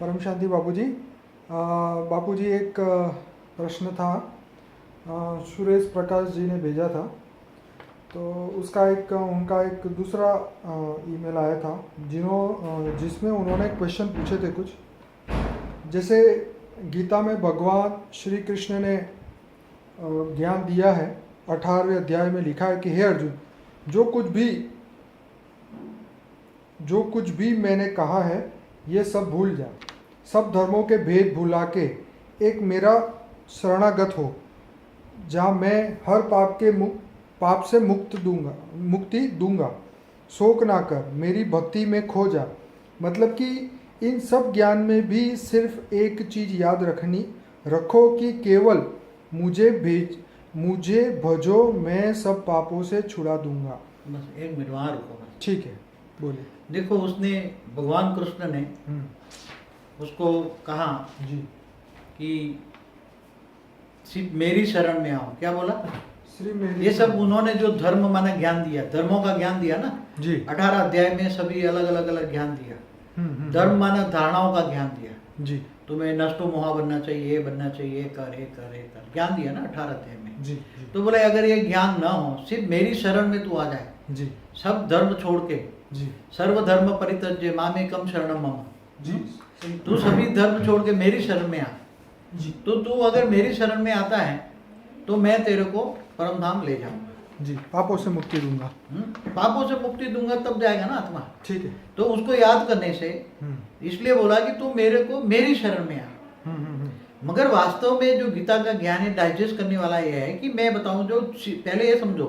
परम शांति बापूजी। बापूजी एक प्रश्न था, सुरेश प्रकाश जी ने भेजा था, तो उनका एक दूसरा ईमेल आया था जिसमें उन्होंने क्वेश्चन पूछे थे कुछ। जैसे गीता में भगवान श्री कृष्ण ने ज्ञान दिया है, 18वें अध्याय में लिखा है कि हे अर्जुन, जो कुछ भी मैंने कहा है ये सब भूल जा, सब धर्मों के भेद भुला के एक मेरा शरणागत हो, जहाँ मैं हर पाप से मुक्ति दूंगा। शोक ना कर, मेरी भक्ति में खो जा। मतलब कि इन सब ज्ञान में भी सिर्फ एक चीज़ याद रखो कि केवल मुझे भजो, मैं सब पापों से छुड़ा दूंगा। बस एक मिनट वहाँ रुको बस। ठीक है, बोलिए। देखो, उसने भगवान कृष्ण ने उसको कहा जी कि सिर्फ मेरी शरण में आओ। क्या बोला? श्री मेरी। ये सब उन्होंने जो धर्म माना ज्ञान दिया, धर्मों का ज्ञान दिया ना जी। 18 अध्याय में सभी अलग अलग ज्ञान दिया। धर्म माना धारणाओं का ज्ञान दिया। जी। तुम्हें नष्टो मोहा बनना चाहिए, ये बनना चाहिए, कर ज्ञान दिया ना 18 अध्याय में। जी। तो बोले अगर ये ज्ञान ना हो, सिर्फ मेरी शरण में तू आ जाए, जी। सब धर्म छोड़ के, जी। सर्वधर्म परित्यज्य मामेकम शरणम मम। जी। तू सभी धर्म छोड़ के मेरी शरण में आ। जी। तो तू अगर मेरी शरण में आता है तो मैं तेरे को परम धाम ले जाऊंगा। जी, पापों से मुक्ति दूंगा। पापों से मुक्ति दूंगा, तब जाएगा ना आत्मा। ठीक है। तो उसको याद करने से इसलिए बोला कि तू मेरे को मेरी शरण में आ। मगर वास्तव में जो गीता का ज्ञान है, डाइजेस्ट करने वाला यह है कि मैं बताऊं, जो पहले ये समझो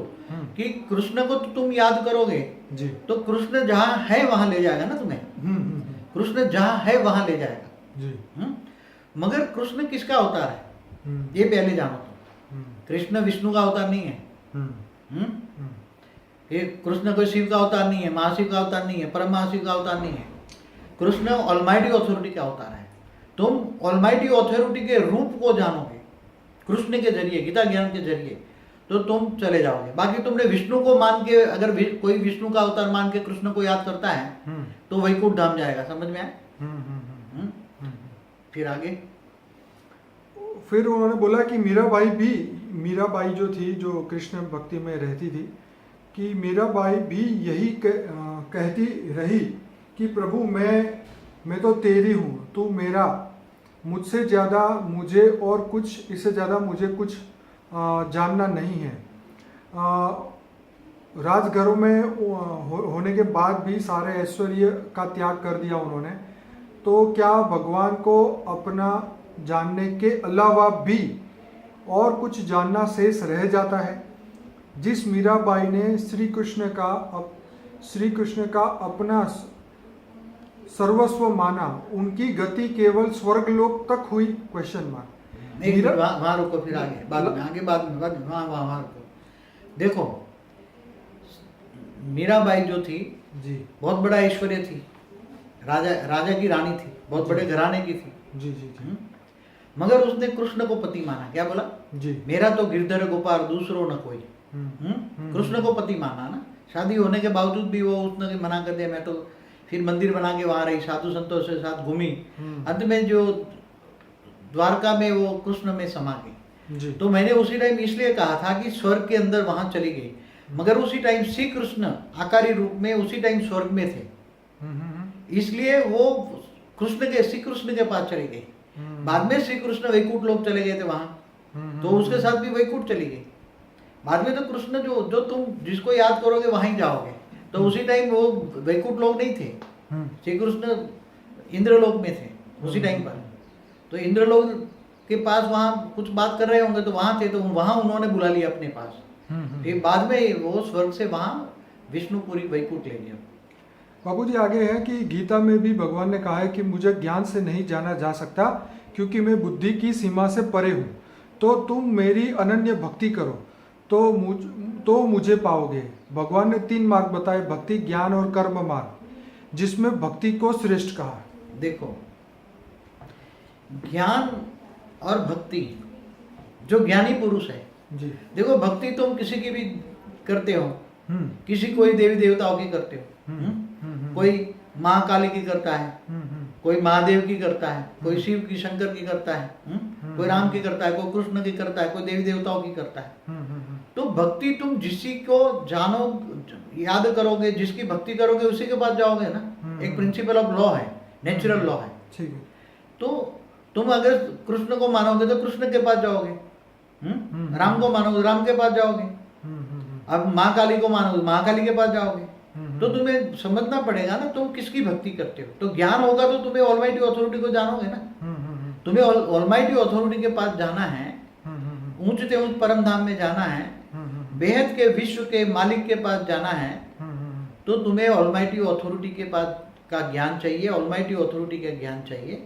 कि कृष्ण को तो तुम याद करोगे जी, तो कृष्ण जहाँ है वहां ले जाएगा ना तुम्हें। कृष्ण जहाँ है वहां ले जाएगा जी। मगर कृष्ण किसका अवतार है ये पहले जानो। तो कृष्ण विष्णु का अवतार नहीं है। ये कृष्ण कोई शिव का अवतार नहीं है, महाशिव का अवतार नहीं है, परम महाशिव का अवतार नहीं है। कृष्ण ऑलमाइटी अथॉरिटी का अवतार है। तुम ऑलमाइटी अथॉरिटी के रूप को जानोगे कृष्ण के जरिए, गीता ज्ञान के जरिए, तो तुम चले जाओगे। बाकी तुमने विष्णु को मान के, अगर कोई विष्णु का अवतार मान के कृष्ण को याद करता है तो वैकुंठ धाम जाएगा। समझ में आया? फिर आगे फिर उन्होंने बोला कि मीराबाई जो थी, जो कृष्ण भक्ति में रहती थी, कि मीराबाई भी यही कहती रही कि प्रभु मैं तो तेरी हूँ, तू मेरा, मुझसे ज़्यादा मुझे और कुछ, इससे ज़्यादा मुझे कुछ जानना नहीं है। राजघरों में होने के बाद भी सारे ऐश्वर्य का त्याग कर दिया उन्होंने। तो क्या भगवान को अपना जानने के अलावा भी और कुछ जानना शेष रह जाता है? जिस मीराबाई ने श्री कृष्ण का अपना सर्वस्व माना, उनकी गति केवल स्वर्गलोक तक हुई? Question mark. वहां रुको, फिर आगे बाद में वहां रुको। देखो, मीराबाई जो थी जी, बहुत बड़ा ऐश्वर्य थी, राजा की रानी थी, बहुत बड़े घराने की थी। जी जी जी। मगर उसने कृष्ण को पति माना। क्या बोला? जी, मेरा मेरा तो गिरधर गोपाल, दूसरो न कोई। कृष्ण को पति माना ना। शादी होने के बावजूद भी वो उसने मना कर दिया। मैं तो फिर मंदिर बना के वहां रही, साधु संतों से साथ घूमी, अंत में जो द्वारका में वो कृष्ण में समा गई। जी। तो मैंने उसी टाइम इसलिए कहा था कि स्वर्ग के अंदर वहां चली गई, मगर उसी टाइम श्री कृष्ण आकारी रूप में उसी टाइम स्वर्ग में थे, इसलिए वो श्री कृष्ण के पास चली गई। बाद में श्री कृष्ण वैकुंठ लोक चले गए थे वहां, तो उसके साथ भी वैकुंठ चली गई। बाद में तो कृष्ण जो तुम जिसको याद करोगे वहीं जाओगे। तो उसी टाइम वो वैकुंठ लोक नहीं थे, श्री कृष्ण इंद्रलोक में थे उसी टाइम पर। तो इंद्रलोक के पास वहां कुछ बात कर रहे होंगे, तो वहां थे, तो वहां उन्होंने बुला लिया अपने पास। फिर बाद में वो स्वर्ग से वहां विष्णुपुरी वैकुंठ ले गया। बाबूजी आगे है कि गीता में भी भगवान ने कहा है कि मुझे ज्ञान से नहीं जाना जा सकता, क्योंकि मैं बुद्धि की सीमा से परे हूँ। तो तुम मेरी अनन्य भक्ति करो तो मुझे पाओगे। भगवान ने 3 मार्ग बताए, भक्ति, ज्ञान और कर्म मार्ग, जिसमें भक्ति को श्रेष्ठ कहा। देखो, ज्ञान और भक्ति, जो ज्ञानी पुरुष है जी। देखो, भक्ति तुम किसी की भी करते हो, किसी कोई देवी देवताओं की करते हो, कोई माँ काली की करता है, कोई महादेव की करता है, कोई शिव की, शंकर की करता है, कोई राम की करता है, कोई कृष्ण की करता है, कोई देवी देवताओं की करता है। तो भक्ति तुम जिसी को जानो, याद करोगे, जिसकी भक्ति करोगे उसी के पास जाओगे ना। एक प्रिंसिपल ऑफ लॉ है, नेचुरल लॉ है। ठीक है। तो तुम अगर कृष्ण को मानोगे तो कृष्ण के पास जाओगे, राम को मानोगे राम के पास जाओगे, अब माँ काली को मानोगे माँ काली के पास जाओगे। तो तुम्हें समझना पड़ेगा ना तुम किसकी भक्ति करते हो। तो ज्ञान होगा तो तुम्हें ऑलमाइटी अथॉरिटी को जानोगे ना। तुम्हें ऑलमाइटी अथॉरिटी के पास जाना है, ऊंचते ऊंच परम धाम में जाना है, बेहद के विश्व के मालिक के पास जाना है। तो तुम्हें ऑलमाइटी अथॉरिटी के पास का ज्ञान चाहिए, ऑलमाइटी अथॉरिटी का ज्ञान चाहिए।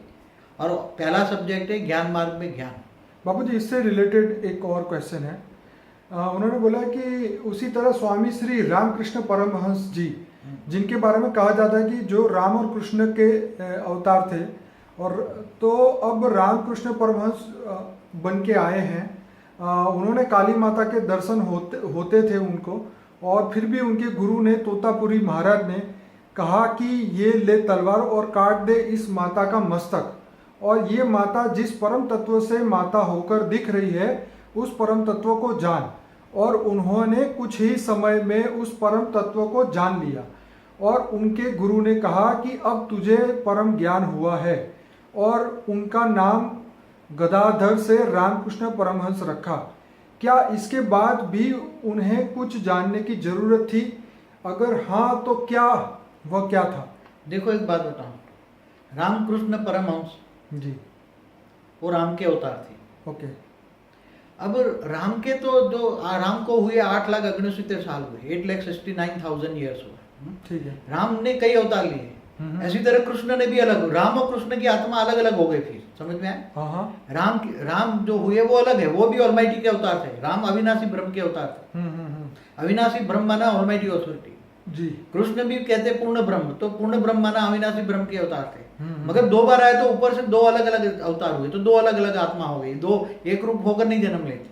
और पहला सब्जेक्ट है ज्ञान मार्ग में ज्ञान। बाबूजी, इससे रिलेटेड एक और क्वेश्चन है। उन्होंने बोला कि उसी तरह स्वामी श्री रामकृष्ण परमहंस जी, जिनके बारे में कहा जाता है कि जो राम और कृष्ण के अवतार थे, और तो अब रामकृष्ण परमहंस बन के आए हैं। उन्होंने काली माता के दर्शन होते थे उनको, और फिर भी उनके गुरु ने, तोतापुरी महाराज ने कहा कि ये ले तलवार और काट दे इस माता का मस्तक, और ये माता जिस परम तत्व से माता होकर दिख रही है उस परम तत्व को जान। और उन्होंने कुछ ही समय में उस परम तत्व को जान लिया, और उनके गुरु ने कहा कि अब तुझे परम ज्ञान हुआ है, और उनका नाम गदाधर से रामकृष्ण परमहंस रखा। क्या इसके बाद भी उन्हें कुछ जानने की जरूरत थी? अगर हाँ तो क्या, वह क्या था? देखो एक बात बताऊं, रामकृष्ण परमहंस जी, वो राम के अवतार थे। ओके। अब राम के तो जो राम को हुए 8,69,000 साल हुए, 8,69,000 ईयर्स हुए। ठीक है। राम ने कई अवतार लिए, ऐसी तरह कृष्ण ने भी अलग, राम और कृष्ण की आत्मा अलग अलग हो गई। फिर समझ में आया? राम जो हुए वो अलग है, वो भी ऑलमाइटी के अवतार थे। राम अविनाशी ब्रह्म के अवतार थे। अविनाशी ब्रह्म माना ऑलमाइटी अथॉरिटी जी। कृष्ण भी कहते पूर्ण ब्रह्म, तो पूर्ण ब्रह्म माना अविनाशी ब्रह्म के अवतार थे। मगर दो बार आए तो ऊपर से दो अलग अलग अवतार हुए, तो दो अलग अलग आत्मा हो गई, दो एक रूप होकर नहीं जन्म लेती।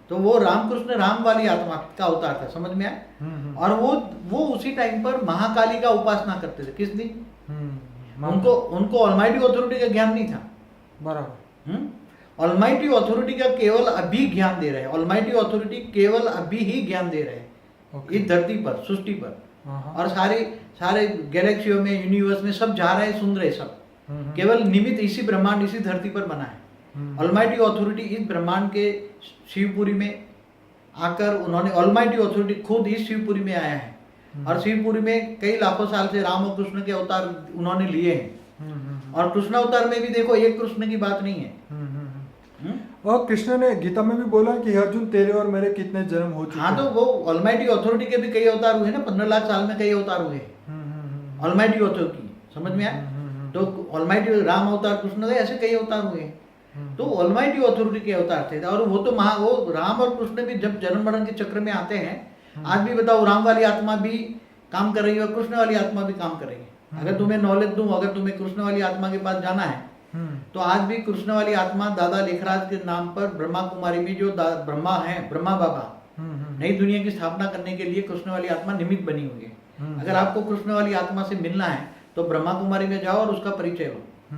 तो वो रामकृष्ण राम वाली आत्मा का अवतार था। समझ में आया? और वो उसी टाइम पर महाकाली का उपासना करते थे। किस दिन? उनको ऑलमाइटी अथॉरिटी का ज्ञान नहीं था। बराबर। ऑलमाइटी अथॉरिटी का केवल अभी ज्ञान दे रहे हैं। ऑलमाइटी अथॉरिटी केवल अभी ही ज्ञान दे रहे हैं इस धरती पर, सृष्टि पर। और सारे गैलेक्सियों में, यूनिवर्स में सब जा रहे हैं, सुन रहे सब। केवल निमित्त इसी ब्रह्मांड, इसी धरती पर बना है। ऑलमाइटी अथॉरिटी इस ब्रह्मांड के शिवपुरी में आकर, उन्होंने ऑलमाइटी अथॉरिटी खुद इस शिवपुरी में आया है। और शिवपुरी में कई लाखों साल से राम और कृष्ण के अवतार उन्होंने लिए हैं। और कृष्ण अवतार में भी देखो, एक कृष्ण की बात नहीं है। और कृष्ण ने गीता में भी बोला कि अर्जुन तेरे और मेरे कितने जन्म हो चुके हैं। हाँ, तो वो ऑलमाइटी अथॉरिटी के भी कई अवतार हुए ना, 15 लाख साल में कई अवतार हुए ऑलमाइटी अथॉरिटी। समझ में आया? तो ऑलमाइटी राम अवतार, कृष्ण के ऐसे कई अवतार हुए। तो ऑलमाइटी अथॉरिटी के अवतार थे। और वो तो वो राम और कृष्ण भी जब जन्म मरण के चक्र में आते हैं, आज भी बताओ, राम वाली आत्मा भी काम कर रही है और कृष्ण वाली आत्मा भी काम कर रही है। अगर तुम्हें नॉलेज दूं, अगर तुम्हें कृष्ण वाली आत्मा के पास जाना है तो आज भी कृष्ण वाली आत्मा दादा लेखराज के नाम पर ब्रह्मा कुमारी में जो ब्रह्मा है, ब्रह्मा बाबा, नई दुनिया की स्थापना करने के लिए कृष्ण वाली आत्मा निमित्त बनी हुई है। अगर आपको कृष्ण वाली आत्मा से मिलना है तो ब्रह्मा कुमारी में जाओ और उसका परिचय लो।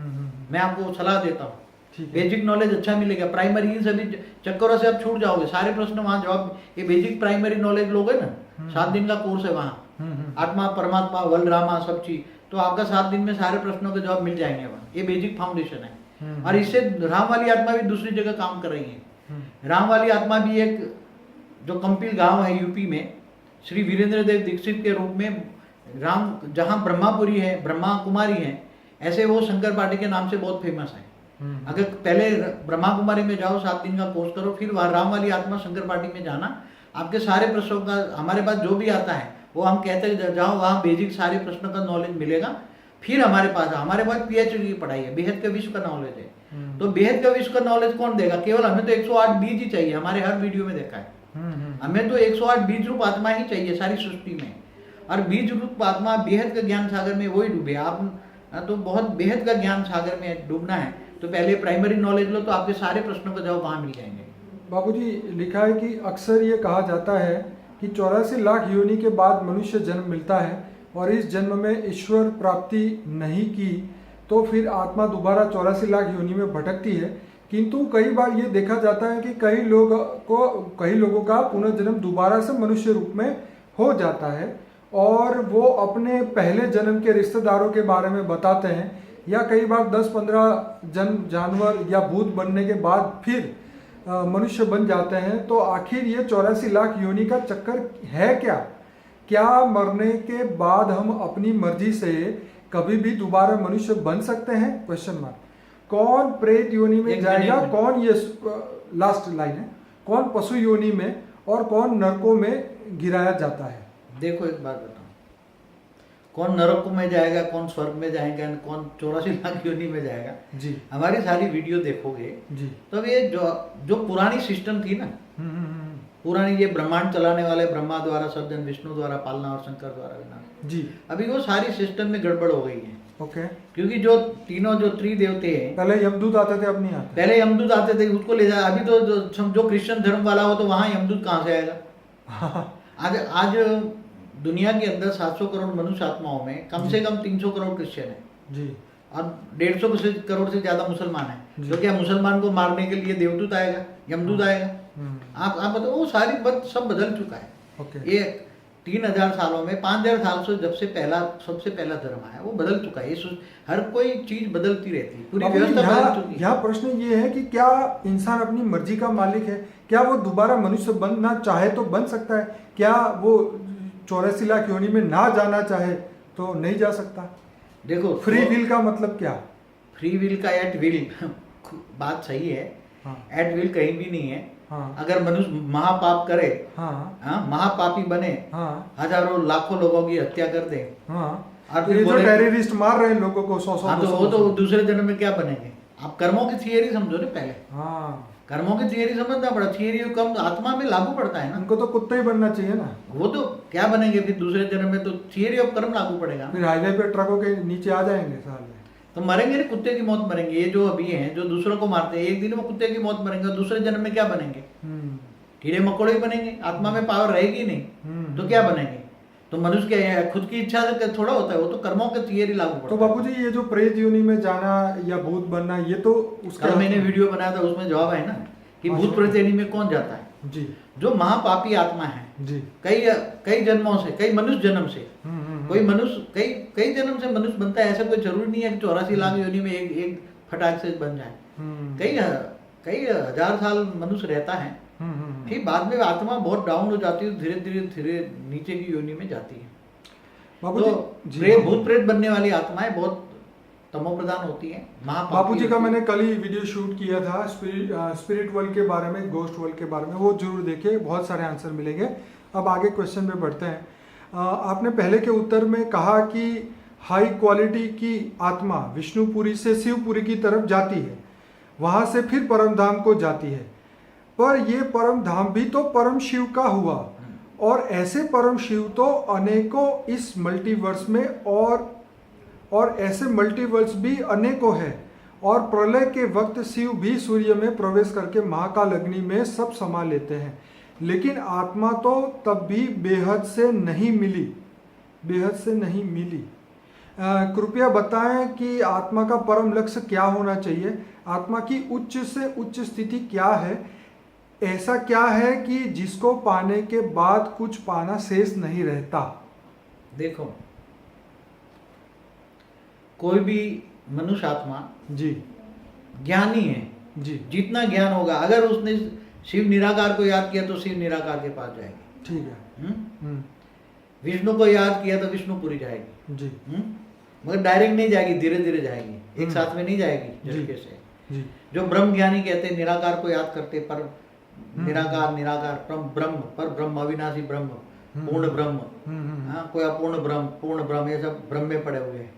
मैं आपको सलाह देता हूँ। बेसिक नॉलेज अच्छा मिलेगा। प्राइमरी इन सभी चक्करों से आप छूट जाओगे। सारे प्रश्न वहां जवाब, ये बेसिक प्राइमरी नॉलेज लोगे ना, 7 दिन का कोर्स है वहाँ, आत्मा परमात्मा बलरामा सब चीज, तो आपका 7 दिन में सारे प्रश्नों के जवाब मिल जाएंगे वहाँ। ये बेसिक फाउंडेशन है। और इससे राम वाली आत्मा भी दूसरी जगह काम कर रही है। राम वाली आत्मा भी एक जो कंपिल गांव है यूपी में, श्री वीरेंद्र देव दीक्षित के रूप में राम, जहाँ ब्रह्मापुरी है, ब्रह्मा कुमारी है, ऐसे वो शंकर पार्टी के नाम से बहुत फेमस है। अगर पहले ब्रह्मा कुमारी में जाओ, 7 दिन का कोर्स करो, फिर वहाँ राम वाली आत्मा शंकर पार्टी में जाना, आपके सारे प्रश्नों का, हमारे पास जो भी आता है वो हम कहते हैं जाओ वहाँ बेसिक सारे प्रश्नों का नॉलेज मिलेगा। फिर हमारे पास पीएचडी की पढ़ाई है, बेहद का विश्व का नॉलेज है। तो बेहद का विश्व का नॉलेज कौन देगा? केवल हमें तो 108 बीज ही चाहिए। हमारे हर वीडियो में देखा है, हमें तो 108 बीज रूप आत्मा ही चाहिए सारी सृष्टि में। और बीज रूप आत्मा बेहद का ज्ञान सागर में वही डूबे। आप तो बहुत बेहद का ज्ञान सागर में डूबना है तो पहले प्राइमरी नॉलेज लो, तो आपके सारे प्रश्नों का जवाब वहाँ मिल जाएंगे। बाबूजी, लिखा है कि अक्सर ये कहा जाता है कि 84 लाख योनि के बाद मनुष्य जन्म मिलता है और इस जन्म में ईश्वर प्राप्ति नहीं की तो फिर आत्मा दोबारा 84 लाख योनि में भटकती है। किंतु कई बार ये देखा जाता है कि कई लोगों का पुनर्जन्म दोबारा से मनुष्य रूप में हो जाता है और वो अपने पहले जन्म के रिश्तेदारों के बारे में बताते हैं, या कई बार 10-15 जानवर या भूत बनने के बाद फिर मनुष्य बन जाते हैं। तो आखिर ये 84 लाख योनि का चक्कर है क्या? क्या मरने के बाद हम अपनी मर्जी से कभी भी दोबारा मनुष्य बन सकते हैं? Question mark. कौन प्रेत योनि में जाएगा, कौन, ये लास्ट लाइन है, कौन पशु योनि में और कौन नरकों में गिराया जाता है? देखो एक बात बताऊं, कौन नरक में जाएगा, कौन स्वर्ग में जाएगा, कौन 84 लाख योनि में जाएगा जी, हमारी सारी वीडियो देखोगे जी, तो ये जो पुरानी सिस्टम थी ना, पुरानी ये ब्रह्मांड चलाने वाले ब्रह्मा द्वारा सर्जन, विष्णु द्वारा पालना और शंकर द्वारा विनाश जी, अभी वो सारी सिस्टम में गड़बड़ हो गई है। ओके। क्योंकि जो तीनों जो त्रिदेवते हैं, पहले यमदूत आते थे, अब नहीं आते। पहले यमदूत आते थे, उसको ले जाए। अभी तो जो क्रिश्चियन धर्म वाला हो तो वहां यमदूत कहाँ से आएगा? आज दुनिया के अंदर 700 करोड़ मनुष्य आत्माओं में कम से कम 300 करोड़ क्रिश्चियन है जी, और 150 करोड़ से ज्यादा मुसलमान है। तो क्या मुसलमान को मारने के लिए देवदूत आएगा, यमदूत आएगा? आप बताओ, वो सारी बात सब बदल चुका है। ओके। ये 3000 सालों में, 5000 साल से जब से सबसे पहला धर्म आया वो बदल चुका है। हर कोई चीज बदलती रहती है, पूरी व्यवस्था बदल चुकी है। यहाँ प्रश्न ये है कि क्या इंसान अपनी मर्जी का मालिक है? क्या वो दोबारा मनुष्य बनना चाहे तो बन सकता है? क्या वो 84 लाख योनि में ना जाना चाहे तो नहीं जा सकता? देखो, फ्री विल का मतलब क्या? फ्री विल का एट विल बात सही है। एट विल कहीं भी नहीं है। अगर मनुष्य महापाप करे, महापापी बने, हजारों लाखों लोगों की हत्या कर दे, और ये जो टेररिस्ट मार रहे हैं लोगों को 100-100, तो वो तो दूसरे जन्म में क्या बनेंगे? आप कर्मों की थियरी समझो ना पहले। कर्मों की थियरी समझना पड़ा। थियरी कम आत्मा में लागू पड़ता है ना। उनको तो कुत्ते ही बनना चाहिए ना। वो तो क्या बनेंगे फिर दूसरे जन्म में? तो थियरी ऑफ कर्म लागू पड़ेगा। फिर हाईवे पे ट्रकों के नीचे आ जाएंगे साले, तो मरेंगे नहीं, कुत्ते की मौत मरेंगे। ये जो अभी हैं, जो दूसरों को मारते हैं, एक दिन वो कुत्ते की मौत मरेंगे। दूसरे जन्म में क्या बनेंगे? कीड़े मकोड़े ही बनेंगे। आत्मा में पावर रहेगी नहीं तो क्या बनेंगे? तो मनुष्य के खुद की इच्छा से थोड़ा होता है, वो तो कर्मों के थियरी लागू पड़ता है। तो बापूजी, ये जो प्रेत योनि में जाना या भूत बनना, ये तो उसका कल मैंने वीडियो बनाया था, उसमें जवाब है ना कि भूत प्रेत योनि में कौन जाता है? जी, जो महापापी आत्मा है जी, कई जन्मों से, कई मनुष्य जन्म से, कोई मनुष्य कई जन्म से मनुष्य बनता है। ऐसा कोई जरूरी नहीं है कि 84 लाख योनि में एक फटाक से बन जाए। कई हजार साल मनुष्य रहता है, फिर बाद में आत्मा बहुत डाउन हो जाती है, धीरे धीरे नीचे की योनि में जाती है। तो भूत प्रेत बनने वाली आत्माएं बहुत तमोप्रधान होती है। बापू जी का मैंने कल ही वीडियो शूट किया था स्पिरिट वर्ल्ड के बारे में, गोस्ट वर्ल्ड के बारे में, वो जरूर देखिए, बहुत सारे आंसर मिलेंगे। अब आगे क्वेश्चन पे बढ़ते हैं। आपने पहले के उत्तर में कहा कि हाई क्वालिटी की आत्मा विष्णुपुरी से शिवपुरी की तरफ जाती है, वहाँ से फिर परम धाम को जाती है। पर ये परम धाम भी तो परम शिव का हुआ, और ऐसे परम शिव तो अनेकों इस मल्टीवर्स में, और ऐसे मल्टीवर्स भी अनेकों हैं। और प्रलय के वक्त शिव भी सूर्य में प्रवेश करके महाकाल अग्नि में सब समा लेते हैं। लेकिन आत्मा तो तब भी बेहद से नहीं मिली। कृपया बताएं कि आत्मा का परम लक्ष्य क्या होना चाहिए? आत्मा की उच्च से उच्च स्थिति क्या है? ऐसा क्या है कि जिसको पाने के बाद कुछ पाना शेष नहीं रहता? देखो, कोई भी मनुष्य आत्मा जी ज्ञानी है जी, जितना ज्ञान होगा, अगर उसने शिव निराकार को याद किया तो शिव निराकार के पास जाएगी। ठीक है। विष्णु को याद किया तो विष्णुपुरी जाएगी जी। मगर डायरेक्ट नहीं जाएगी, धीरे धीरे जाएगी, एक साथ में नहीं जाएगी झटके से जी। जो ब्रह्म ज्ञानी कहते हैं, निराकार को याद करते, पर निराकार ब्रह्म, पर ब्रह्म, अविनाशी ब्रह्म, पूर्ण ब्रह्म, कोई अपूर्ण ब्रह्म, पूर्ण ब्रह्म, ये सब ब्रह्म में पड़े हुए हैं।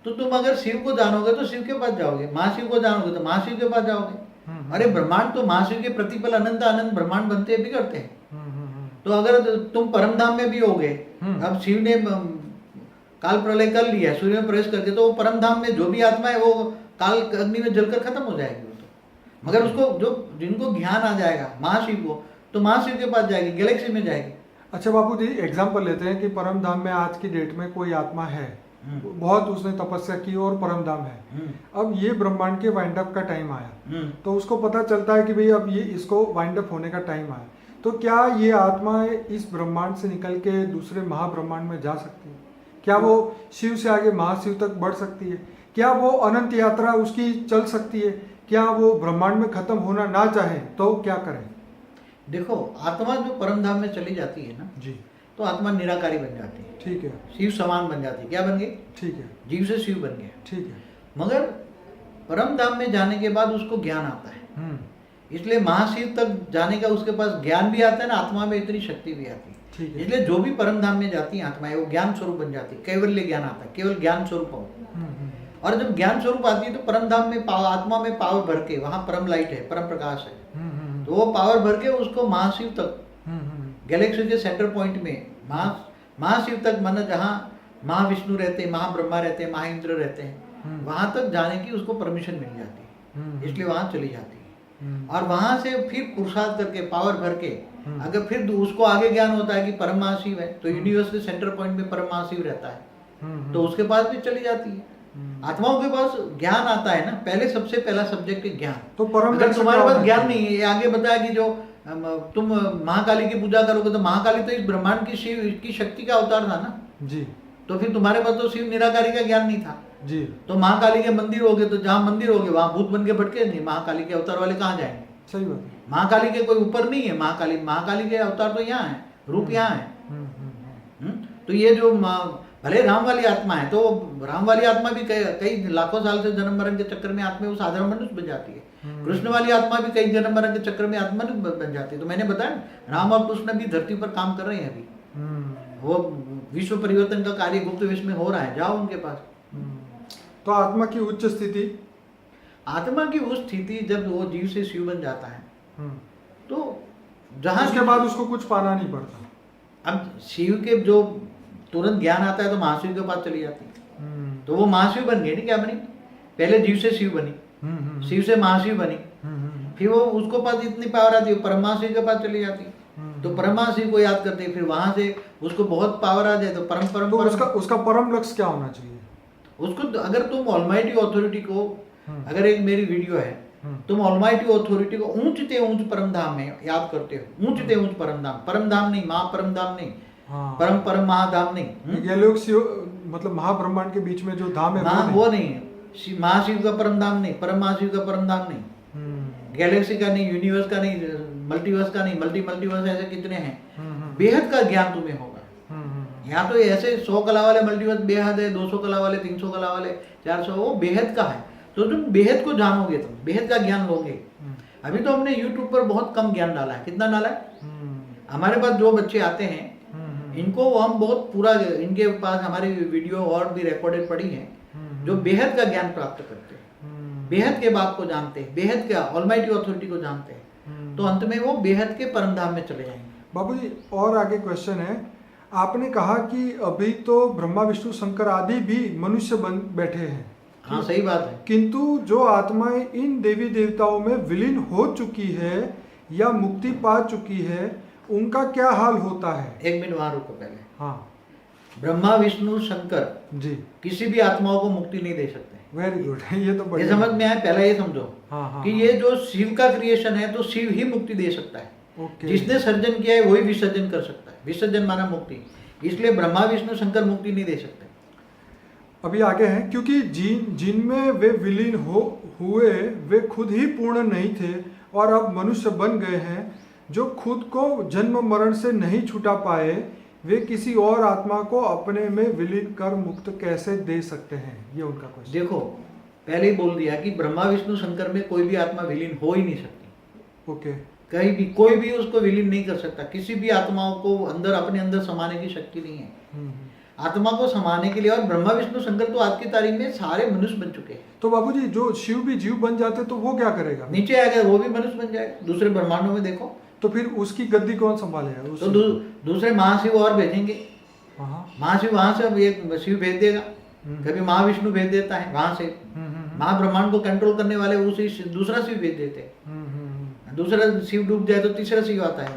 तो तुम अगर शिव को जानोगे तो शिव के पास जाओगे, महाशिव को जानोगे तो महाशिव के पास जाओगे। अरे ब्रह्मांड तो महाशिव के प्रतिपल अनंत अनंत ब्रह्मांड बनते हैं, बिगड़ते हैं। तो अगर तुम परम धाम में भी होगे, अब शिव ने काल प्रलय कर लिया, सूर्य में प्रवेश करके, तो वो परम धाम में जो भी आत्मा है वो काल अग्नि में जलकर खत्म हो जाएगी। वो तो मगर उसको जिनको ज्ञान आ जाएगा महाशिव को, तो महाशिव के पास जाएगी, गैलेक्सी में जाएगी। अच्छा बापू जी, एग्जाम्पल लेते हैं कि परम धाम में आज की डेट में कोई आत्मा है, बहुत उसने तपस्या की और परम धाम है। अब ये ब्रह्मांड के वाइंड अप का टाइम आया, तो उसको पता चलता है कि भाई अब ये इसको वाइंड अप होने का टाइम आया, तो क्या ये आत्मा इस ब्रह्मांड से निकल के दूसरे महाब्रह्मांड में जा सकती है? क्या वो शिव से आगे महाशिव तक बढ़ सकती है? क्या वो अनंत यात्रा उसकी चल सकती है? क्या वो ब्रह्मांड में खत्म होना ना चाहे तो क्या करें? देखो, आत्मा जो परम धाम में चली जाती है ना जी, तो आत्मा निराकारी बन जाती है, ठीक है, शिव समान बन जाती है। क्या बन गई? ठीक है, जीव से शिव बन गया। ठीक है। मगर परम धाम में जाने के बाद उसको ज्ञान आता है, इसलिए महाशिव तक जाने का उसके पास ज्ञान भी आता है ना, आत्मा में इतनी शक्ति भी आती है। ठीक है। इसलिए जो भी परम धाम में जाती है आत्माएं, वो ज्ञान स्वरूप बन जाती है, कैवल्य ज्ञान आता है, केवल ज्ञान स्वरूप हो। और जब ज्ञान स्वरूप आती है तो परम धाम में आत्मा में पावर भर के, वहां परम लाइट है, परम प्रकाश है, तो वो पावर भर के उसको महाशिव तक, गैलेक्सी के सेंटर पॉइंट में महाशिव तक, माना जहाँ महाविष्णु रहते हैं, महाब्रह्मा रहते हैं, महाइंद्र रहते हैं, वहां तक जाने की उसको परमिशन मिल जाती है, इसलिए वहां चली जाती है। और वहां से फिर पुरुषार्थ करके, पावर भर के, अगर फिर उसको आगे ज्ञान होता है कि परम महाशिव है, तो यूनिवर्स के सेंटर पॉइंट में परम महाशिव रहता है, तो उसके पास भी चली जाती है। आत्माओं के पास ज्ञान आता है ना, पहले सबसे पहला सब्जेक्ट है ज्ञान। तो परम अगर तुम्हारे पास ज्ञान नहीं है, ये आगे बताया कि जो तुम महाकाली की पूजा करोगे, तो महाकाली तो इस ब्रह्मांड की शिव की शक्ति का अवतार था ना जी, तो फिर तुम्हारे पास तो शिव निराकारी का ज्ञान नहीं था जी, तो महाकाली के मंदिर होगे, तो जहाँ मंदिर होगे वहां भूत बन के भटके नहीं, महाकाली के अवतार वाले कहाँ जाएंगे? सही बात है। महाकाली के कोई ऊपर नहीं है, महाकाली के अवतार तो यहाँ है, रूप यहाँ है। तो ये जो भले राम वाली आत्मा है, तो राम वाली आत्मा भी कई लाखों साल से जन्म मरण के चक्कर में आत्मा वो साधारण मनुष्य बन जाती है। कृष्ण वाली आत्मा भी कई जन्म मरण के चक्कर में आत्मा बन जाती है। तो मैंने बताया राम और कृष्ण भी धरती पर काम कर रहे हैं अभी, वो विश्व परिवर्तन का कार्य गुप्त विश्व में हो रहा है, जाओ उनके पास। तो आत्मा की उच्च स्थिति, आत्मा की उस स्थिति जब वो जीव से शिव बन जाता है, तो जहां उसके बाद उसको कुछ पाना नहीं पड़ता। अब शिव के जो तुरंत ज्ञान आता है तो महाशिव के पास चली जाती है, तो वो महाशिव बन गई। क्या बनी? पहले जीव से शिव बनी, शिव से महाशिव बनी, फिर वो उसको पास इतनी पावर आती है, परमाशिव के पास चली जाती है, तो परमाशिव को याद करते हैं, फिर वहां से उसको बहुत पावर आ जाए तो परम उसका परम लक्ष्य क्या होना चाहिए? उसको अगर तुम ऑलमाइटी अथॉरिटी को, अगर एक मेरी वीडियो है, तुम ऑलमाइटी अथॉरिटी को ऊंचते ऊंच परम धाम में याद करते हो, ऊंचते ऊंच परम धाम नहीं, महापरम धाम नहीं, परम महाधाम नहीं, गैलेक्सी मतलब महाब्रह्मांड के बीच में जो धाम है वो नहीं, महाशिव का परम धाम नहीं, परम महाशिव का परम धाम नहीं, गैलेक्सी का नहीं, यूनिवर्स का नहीं, मल्टीवर्स का नहीं, मल्टीवर्स ऐसे कितने हैं। बेहद का ज्ञान तुम्हें होगा। यहाँ तो ऐसे 100 कला वाले मल्टीवर्स बेहद है, 200 कला वाले, 300 कला वाले, 400, वो बेहद का है। तो तुम बेहद को जानोगे, तुम बेहद का ज्ञान लोगे। अभी तो हमने YouTube पर बहुत कम ज्ञान डाला है। कितना डाला है? हमारे पास जो बच्चे आते हैं इनको हम बहुत पूरा, इनके पास हमारी वीडियो और भी रिकॉर्डेड पड़ी है, जो बेहद का ज्ञान प्राप्त करते हैं, बेहद के बाप को जानते हैं, बेहद का ऑलमाइटी अथॉरिटी को जानते हैं, तो अंत में वो बेहद के परम धाम में चले जाएंगे। बाबूजी और आगे क्वेश्चन है, आपने कहा कि अभी तो ब्रह्मा विष्णु शंकर आदि भी मनुष्य बन बैठे हैं। हाँ, सही बात है। किंतु जो आत्माएं इन देवी देवताओं में विलीन हो चुकी है या मुक्ति पा चुकी है, उनका क्या हाल होता है? एक मिनट वहां रुको पहले। हाँ, ब्रह्मा विष्णु शंकर जी किसी भी आत्माओं को मुक्ति नहीं दे सकते। वेरी गुड, ये तो बढ़िया, ये समझ में आया? पहला ये समझो कि ये जो शिव का क्रिएशन है, तो शिव ही मुक्ति दे सकता है। जिसने सर्जन किया है वही विसर्जन कर सकता है। विसर्जन माना मुक्ति, इसलिए ब्रह्मा विष्णु शंकर मुक्ति नहीं दे सकते। अभी आगे हैं, क्योंकि जिनमें वे विलीन हुए वे खुद ही पूर्ण नहीं थे और अब मनुष्य बन गए हैं, जो खुद को जन्म मरण से नहीं छुटा पाए, वे किसी और आत्मा को अपने में विलीन कर मुक्त कैसे दे सकते हैं? ये उनका क्वेश्चन। देखो, पहले ही बोल दिया कि ब्रह्मा विष्णु शंकर में कोई भी आत्मा विलीन हो ही नहीं सकती। ओके, कहीं भी कोई भी उसको विलीन नहीं कर सकता। किसी भी आत्माओं को अंदर अपने अंदर समाने की शक्ति नहीं है। आत्मा को समाने के लिए, और ब्रह्मा विष्णु शंकर तो आज की तारीख में सारे मनुष्य बन चुके हैं। तो बाबूजी जो शिव भी जीव बन जाते तो वो क्या करेगा? नीचे आएगा, वो भी मनुष्य बन जाएगा। दूसरे ब्रह्मांडों में देखो, तो फिर उसकी गद्दी कौन संभालेगा? तो दूसरे महाशिव और भेजेंगे। महाशिव वहां से एक शिव भेज देगा, कभी महाविष्णु भेज देता है वहां से। महाब्रह्मांड को कंट्रोल करने वाले उसी दूसरा शिव भेज देते हैं। दूसरा शिव डूब जाए तो तीसरा शिव आता है,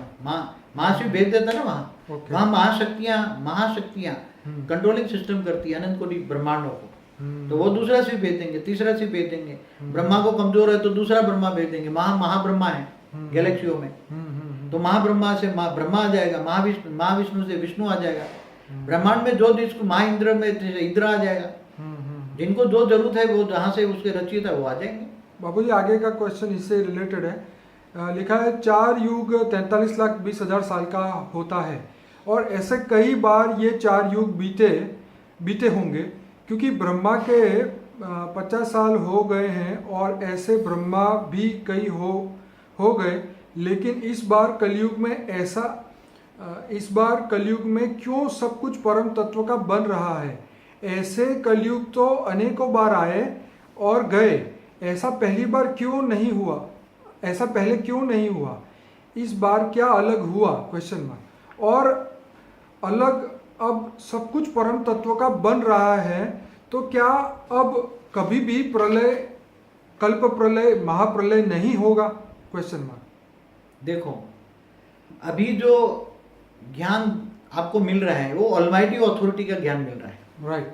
महाशिव भेज देता है ना वहाँ। वहाँ महाशक्तियाँ कंट्रोलिंग सिस्टम करती है अनंत कोटि ब्रह्मांडों को। तो वो दूसरा शिव भेज देंगे, तीसरा शिव भेज देंगे। ब्रह्मा को कमजोर है तो दूसरा ब्रह्मा भेज देंगे। महाब्रह्मा है गैलेक्सियों में, तो महाब्रह्मा से ब्रह्मा आ जाएगा, महाविष्णु से विष्णु आ जाएगा। ब्रह्मांड में जो जिसको महाइंद्र में इंद्र आ जाएगा। जिनको जो जरूरत है वो जहाँ से उसके रचित है वो आ जाएंगे। बाबूजी आगे का क्वेश्चन इससे रिलेटेड है। लिखा है 4 युग 43,20,000 साल का होता है और ऐसे कई बार ये 4 युग बीते होंगे, क्योंकि ब्रह्मा के 50 साल हो गए हैं और ऐसे ब्रह्मा भी कई हो गए। लेकिन इस बार कलयुग में क्यों सब कुछ परम तत्व का बन रहा है? ऐसे कलयुग तो अनेकों बार आए और गए, ऐसा पहली बार क्यों नहीं हुआ? ऐसा पहले क्यों नहीं हुआ? इस बार क्या अलग हुआ? Question mark. और अलग अब सब कुछ परम तत्व का बन रहा है, तो क्या अब कभी भी प्रलय, कल्प प्रलय, महाप्रलय नहीं होगा? Question mark. देखो, अभी जो ज्ञान आपको मिल रहा है वो ऑलमाइटी अथॉरिटी का ज्ञान मिल रहा है, राइट।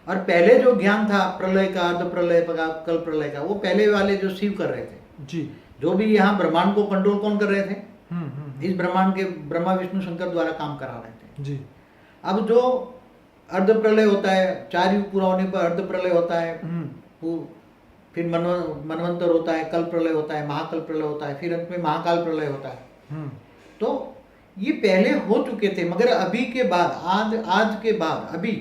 और पहले जो ज्ञान था प्रलय का, अर्ध प्रलय का, कल प्रलय का, वो पहले वाले जो शिव कर रहे थे जी। जो भी यहाँ ब्रह्मांड को कंट्रोल कौन कर रहे थे? इस ब्रह्मांड के ब्रह्मा विष्णु शंकर द्वारा काम करा रहे थे जी। अब जो अर्ध प्रलय होता है, 4 युग पूरा होने पर अर्ध प्रलय होता है, फिर मनवंतर होता है, कल प्रलय होता है, महाकल प्रलय होता है, फिर अंत में महाकाल प्रलय होता है। तो ये पहले हो चुके थे, मगर अभी के बाद, आज के बाद अभी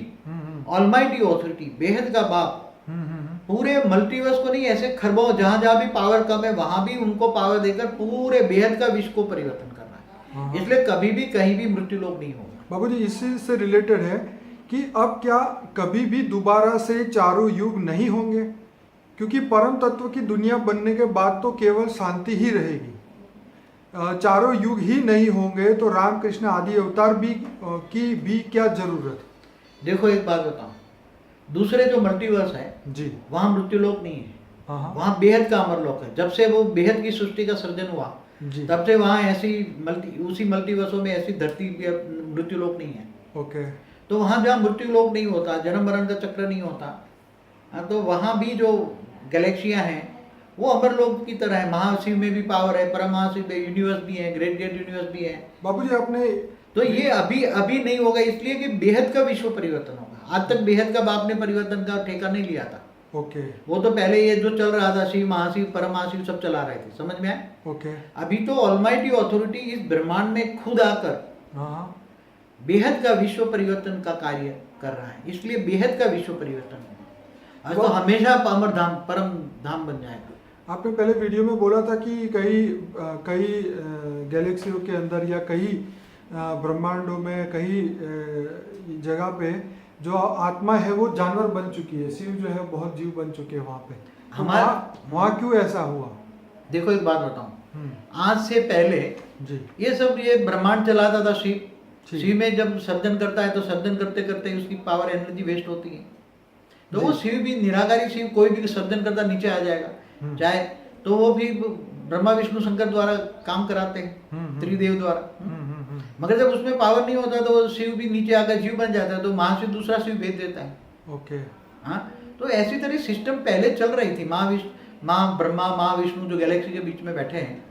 ऑलमाइटी ऑथोरिटी, बेहद का बाप, पूरे मल्टीवर्स को नहीं, ऐसे खरबों जहां जहां भी पावर कम है वहां भी उनको पावर देकर पूरे बेहद का विश्व को परिवर्तन करना है। इसलिए कभी भी कहीं भी मृत्यु लोक नहीं होगा। बाबूजी इसी से रिलेटेड है कि अब क्या कभी भी दोबारा से 4 युग नहीं होंगे? क्योंकि परम तत्व की दुनिया बनने के बाद तो केवल शांति ही रहेगी, 4 युग ही नहीं होंगे, तो रामकृष्ण आदि अवतार की भी क्या जरूरत? देखो एक बात बताऊं, दूसरे जो मल्टीवर्स है जी, वहां मृत्यु लोक नहीं है, हाँ, वहां बेहद का अमर लोक है। जब से वो बेहद की सृष्टि का सर्जन हुआ तब से वहां ऐसी उसी मल्टीवर्सों में ऐसी धरती मृत्यु लोक नहीं है। ओके। तो वहां जहाँ मृत्यु लोक नहीं होता, जन्म मरण का चक्र नहीं होता, तो वहां भी जो गैलेक्सियां हैं वो अमर लोक की तरह है। महाशिव में भी पावर है, परम महाशिव में यूनिवर्स भी है, ग्रेट यूनिवर्स भी है। बाबूजी आपने तो ये अभी नहीं होगा, इसलिए कि बेहद का विश्व परिवर्तन होगा। आज तक बेहद का बाप ने परिवर्तन का ठेका नहीं लिया था। ओके। वो तो पहले ये जो चल रहा था, शिव महाशिव परम महाशिव सब चला रहे थे, समझ में आए? ओके। अभी तो ऑलमाइटी अथॉरिटी इस ब्रह्मांड में खुद आकर बेहद का विश्व परिवर्तन का कार्य कर रहा है, इसलिए बेहद का विश्व परिवर्तन होगा। आज तो हमेशा अमर धाम, परम धाम बन जाएगा। आपने पहले वीडियो में बोला था कि कई गैलेक्सियों के अंदर या कई ब्रह्मांडों में कई जगह पे जो आत्मा है वो जानवर बन चुकी है, शिव जो है बहुत जीव बन चुके हैं वहाँ पे। तो वहाँ क्यों ऐसा हुआ? देखो एक बात बताऊं, आज से पहले जी ये ब्रह्मांड चलाता था शिव में जब सर्जन करता है तो सर्जन करते करते उसकी पावर एनर्जी वेस्ट होती है। तो वो शिव भी निराकारी शिव कोई भी सर्जन करता नीचे आ जाएगा, चाहे तो वो भी ब्रह्मा विष्णु शंकर द्वारा काम कराते हैं, त्रिदेव द्वारा। मगर जब उसमें पावर नहीं होता तो शिव भी नीचे आकर जीव बन जाता है, तो महाशिव दूसरा शिव भेज देता है। ओके। हाँ, तो ऐसी तरह सिस्टम पहले चल रही थी। ब्रह्मा महाविष्णु जो गैलेक्सी के बीच में बैठे हैं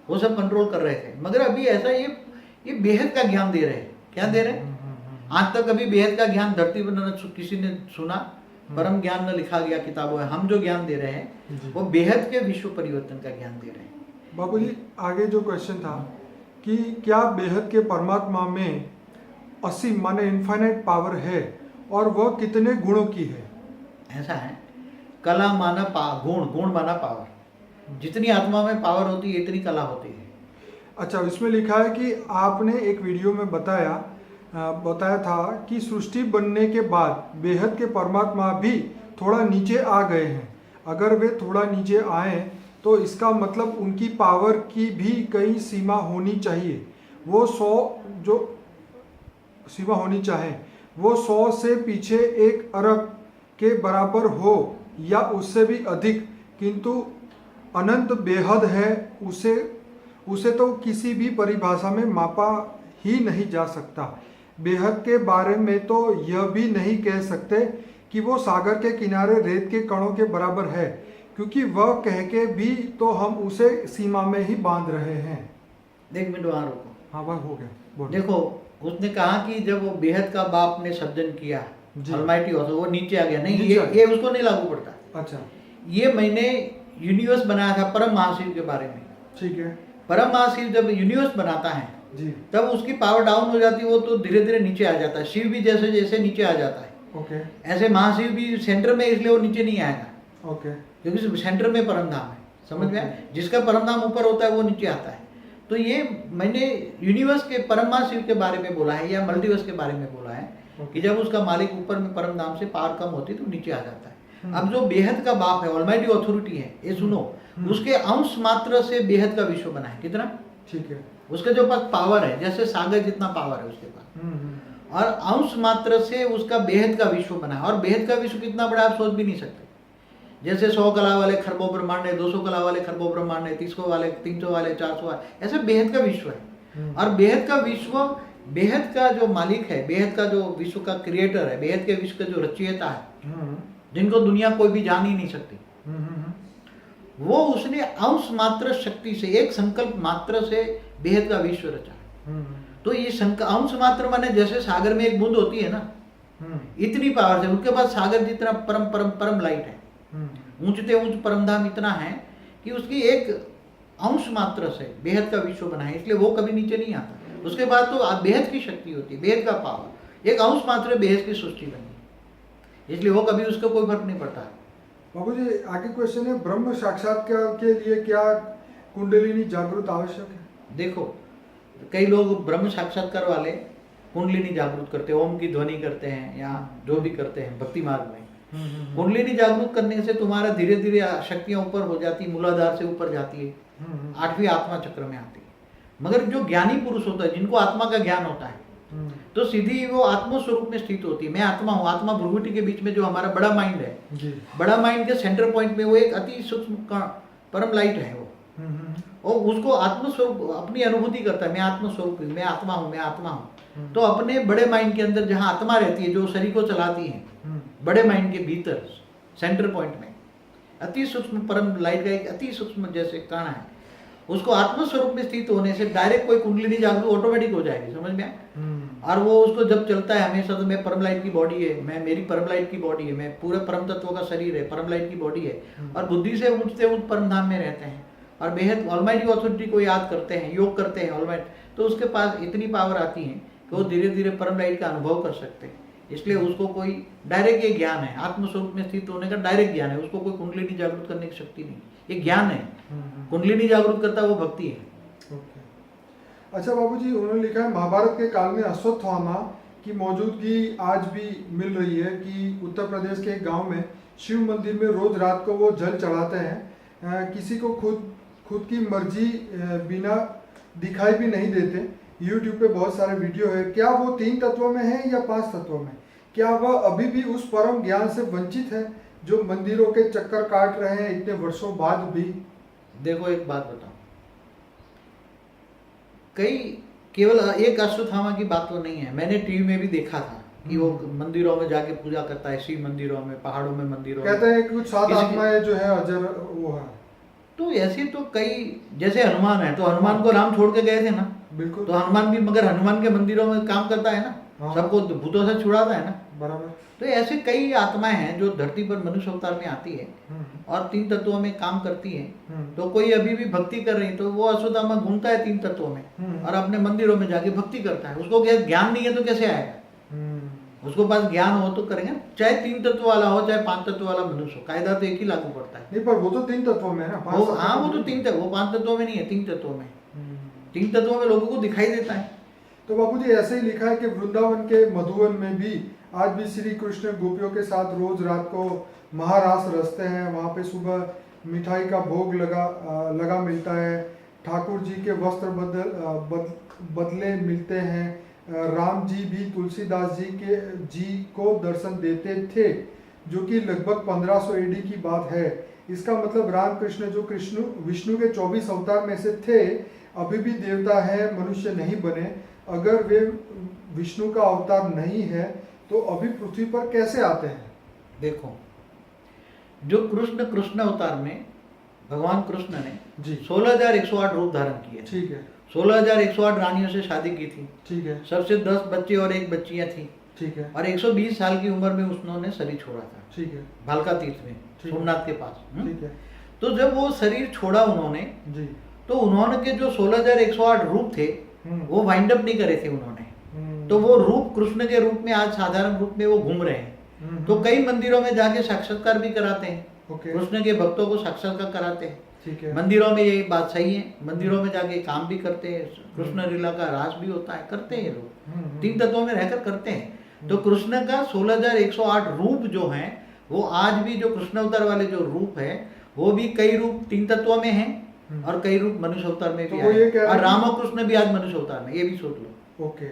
वो सब कंट्रोल कर रहे थे। मगर अभी ऐसा ये बेहद का ज्ञान दे रहे हैं। क्या दे रहे हैं? आज तक कभी बेहद का ज्ञान धरती पर न किसी ने सुना, परम ज्ञान न लिखा गया किताबों में। हम जो ज्ञान दे रहे हैं वो बेहद के विश्व परिवर्तन का ज्ञान दे रहे हैं। बाबूजी आगे जो क्वेश्चन था कि क्या बेहद के परमात्मा में असीम माने इनफाइनाइट पावर है और वह कितने गुणों की है? ऐसा है, कला माना गुण माना पावर। जितनी आत्मा में पावर होती है इतनी कला होती है। अच्छा, इसमें लिखा है कि आपने एक वीडियो में बताया था कि सृष्टि बनने के बाद बेहद के परमात्मा भी थोड़ा नीचे आ गए हैं। अगर वे थोड़ा नीचे आए तो इसका मतलब उनकी पावर की भी कई सीमा होनी चाहिए। वो 100 से पीछे 1 अरब के बराबर हो या उससे भी अधिक, किंतु अनंत बेहद है, उसे तो किसी भी परिभाषा में मापा ही नहीं जा सकता। बेहद के बारे में तो यह भी नहीं कह सकते कि वो सागर के किनारे रेत के कणों के बराबर है, क्योंकि वह कह के भी तो हम उसे सीमा में ही बांध रहे हैं। एक मिनट वहां रुको। हाँ वह हो गया, बोलो। देखो, उसने कहा कि जब वो बेहद का बाप ने सर्जन किया, जी। ऑलमाइटी ऑथर, वो नीचे आ गया। नहीं, नीचे आ गया। ये उसको नहीं लागू पड़ता। अच्छा, ये मैंने यूनिवर्स बनाया था परम महाशिव के बारे में। ठीक है परम महाशिव जब यूनिवर्स बनाता है जी। तब उसकी पावर डाउन हो जाती है, वो तो धीरे धीरे नीचे आ जाता है। शिव भी जैसे जैसे नीचे आ जाता है, ओके ऐसे महाशिव भी सेंटर में, इसलिए वो नीचे नहीं आएगा, ओके क्योंकि सेंटर में परम धाम है। समझ में आया? Okay. जिसका परम धाम ऊपर होता है वो नीचे आता है। तो ये मैंने यूनिवर्स के परम महाशिव के बारे में बोला है, या मल्टीवर्स के बारे में बोला है कि जब उसका मालिक ऊपर में परम धाम से पावर कम होती है तो नीचे आ जाता है। अब जो बेहद का बाप है, ऑलमाइटी ऑथोरिटी है, ये सुनो, उसके अंश मात्र से बेहद का विश्व बना है। कितना? ठीक है। उसके जो पास पावर है, जैसे सागर जितना पावर है उसके पास, और अंश मात्र से उसका बेहद का विश्व बना है। और बेहद का विश्व कितना बड़ा आप सोच भी नहीं सकते। जैसे 100 कला वाले खरबों ब्रह्मांड है, 200 कला वाले खरबों ब्रह्मांड है, 300 वाले 300 वाले 400 वाले, ऐसे बेहद का विश्व है। और बेहद का विश्व, बेहद का जो मालिक है, बेहद का जो विश्व का क्रिएटर है, बेहद के विश्व का जो रचयिता है, जिनको दुनिया कोई भी जान ही नहीं सकती, वो उसने अंश मात्र शक्ति से, एक संकल्प मात्र से बेहद का विश्व रचा। तो ये अंश मात्र माने जैसे सागर में एक बूंद होती है ना, इतनी पावर से उसके बाद सागर जितना परम परम परम लाइट है, ऊंचते ऊंच परमधाम इतना है कि उसकी एक अंश मात्र से बेहद का विश्व बना है, इसलिए वो कभी नीचे नहीं आता। उसके बाद तो बेहद की शक्ति होती है, बेहद का पावर, एक अंश मात्र बेहद की सृष्टि बनी, इसलिए वो कभी उसका कोई फर्क नहीं पड़ता। बाबू जी आगे क्वेश्चन है, ब्रह्म साक्षात्कार के लिए क्या कुंडलिनी जागृत आवश्यक है? देखो, कई लोग ब्रह्म साक्षात्कार वाले कुंडलिनी जागृत करते हैं, ओम की ध्वनि करते हैं, या जो भी करते हैं भक्ति मार्ग में। कुंडलिनी जागरूक करने से तुम्हारा धीरे धीरे शक्तियां ऊपर हो जाती है, मूलाधार से ऊपर जाती है, 8वीं आत्मा चक्र में आती है। मगर जो ज्ञानी पुरुष होता है, जिनको आत्मा का ज्ञान होता है, तो सीधी वो आत्म स्वरूप में स्थित होती है। मैं आत्मा हूँ। आत्मा भ्रुकुटी के बीच में जो हमारा बड़ा माइंड है जी। बड़ा माइंड के सेंटर पॉइंट में वो एक अति सूक्ष्म परम लाइट है वो, और उसको आत्म स्वरूप अपनी अनुभूति करता है। मैं आत्म स्वरूप हूँ, मैं आत्मा हूँ, मैं आत्मा हूँ। तो अपने बड़े माइंड के अंदर जहाँ आत्मा रहती है, जो शरीर को चलाती है, बड़े माइंड के भीतर सेंटर पॉइंट में अति सूक्ष्म परम लाइट का एक अति सूक्ष्म जैसे कण है, उसको आत्म स्वरूप में स्थित होने से डायरेक्ट कोई कुंडलिनी जागरूक ऑटोमेटिक हो जाएगी। समझ में आया? और वो उसको जब चलता है हमेशा, तो मैं परम लाइट की बॉडी है, मैं मेरी परम लाइट की बॉडी है, मैं पूरे परम तत्व का शरीर है, परम लाइट की बॉडी है, और बुद्धि से ऊंचते ऊंच परम धाम में रहते हैं, और बेहद ऑलमाइटी ऑथोरिटी को याद करते हैं, योग करते हैं ऑलमाइट, तो उसके पास इतनी पावर आती है कि वो धीरे धीरे परम लाइट का अनुभव कर सकते हैं। इसलिए उसको कोई डायरेक्ट ये ज्ञान है, आत्मस्वरूप में स्थित होने का डायरेक्ट ज्ञान है, उसको कोई कुंडलिनी जागृत करने की शक्ति नहीं, ये ज्ञान है। कुंडलिनी जागृत करता वो भक्ति है। ओके। अच्छा बाबूजी, उन्होंने लिखा है महाभारत के काल में अश्वत्थामा की मौजूदगी आज भी मिल रही है कि उत्तर प्रदेश के एक गांव में शिव मंदिर में रोज रात को वो जल चढ़ाते हैं। किसी को खुद की मर्जी बिना दिखाई भी नहीं देते। यूट्यूब पे बहुत सारे वीडियो है। क्या वो 3 तत्वों में है या 5 तत्वों में? क्या वह अभी भी उस परम ज्ञान से वंचित है जो मंदिरों के चक्कर काट रहे हैं इतने वर्षों बाद भी? देखो, एक बात बताओ, कई केवल एक अश्वत्थामा की बात तो नहीं है। मैंने टीवी में भी देखा था कि वो मंदिरों में जाके पूजा करता है, शिव मंदिरों में, पहाड़ों में, मंदिरों में। कहते हैं कि कुछ 7 आत्माएं जो है अजर वो है। तो ऐसे तो कई, जैसे हनुमान है, तो हनुमान को राम छोड़ के गए थे ना, बिल्कुल। तो हनुमान भी, मगर हनुमान के मंदिरों में काम करता है ना, हाँ। सबको भूतों से छुड़ाता है ना, बराबर। तो ऐसे कई आत्माएं हैं जो धरती पर मनुष्य अवतार में आती है और 3 तत्वों में काम करती है। तो कोई अभी भी भक्ति कर रही, तो वो अश्वत्थामा घूमता है 3 तत्वों में और अपने मंदिरों में जाके भक्ति करता है। उसको क्या ज्ञान नहीं है तो कैसे आएगा? उसको पास ज्ञान हो तो करेंगे, चाहे 3 तत्व वाला हो, चाहे 5 तत्व वाला मनुष्य हो, कायदा तो एक ही लागू पड़ता है। नहीं, पर वो तो 3 तत्वों में है ना। हाँ, वो तो 3 तत्व, वो 5 तत्वों में नहीं है, 3 तत्वों में। 3 तत्वों में लोगों को दिखाई देता है। तो बापूजी ऐसे ही लिखा है कि वृंदावन के मधुवन में भी आज भी श्री कृष्ण गोपियों के साथ रोज रात को महारास रचते हैं। वहाँ पे सुबह मिठाई का भोग लगा मिलता है। ठाकुर जी के वस्त्र बदले मिलते हैं। राम जी भी तुलसीदास जी को दर्शन देते थे, जो कि लगभग 1500 AD की बात है। इसका मतलब रामकृष्ण जो विष्णु के 24 अवतार में से थे, अभी भी देवता है, मनुष्य नहीं बने। अगर विष्णु का अवतार नहीं है तो अभी पृथ्वी पर कैसे आते हैं? देखो, जो कृष्ण अवतार में भगवान कृष्ण ने जी 16,108 रूप धारण किए। ठीक है 16,108 रानियों से शादी की थी। ठीक है सबसे 10 बच्चे और 1 बच्चियां थी ठीक है और 120 साल की उम्र में उन्होंने शरीर छोड़ा था ठीक है भालका तीर्थ में, ठीक है। सोमनाथ के पास। ठीक है तो जब वो शरीर छोड़ा उन्होंने, जी तो उन्होंने के जो 16,108 रूप थे वो वाइंड अप नहीं करे थे उन्होंने। तो वो रूप कृष्ण के रूप में आज साधारण रूप में वो घूम रहे हैं। तो कई मंदिरों में जाके साक्षात्कार भी कराते हैं, ओके कृष्ण के भक्तों को साक्षात्कार कराते हैं। ठीक है मंदिरों में यही बात सही है, मंदिरों में जाके काम भी करते हैं, कृष्ण लीला का रास भी होता है, करते हैं ये लोग, 3 तत्वों में रहकर करते हैं। तो कृष्ण का 16,108 रूप जो हैं वो आज भी जो कृष्ण अवतार वाले जो रूप है वो भी कई रूप 3 तत्वों में हैं और कई रूप मनुष्य अवतार में भी तो वो ये कह आए। रहे और हैं राम और कृष्ण भी आज मनुष्य अवतार में, ये भी सोच लो। ओके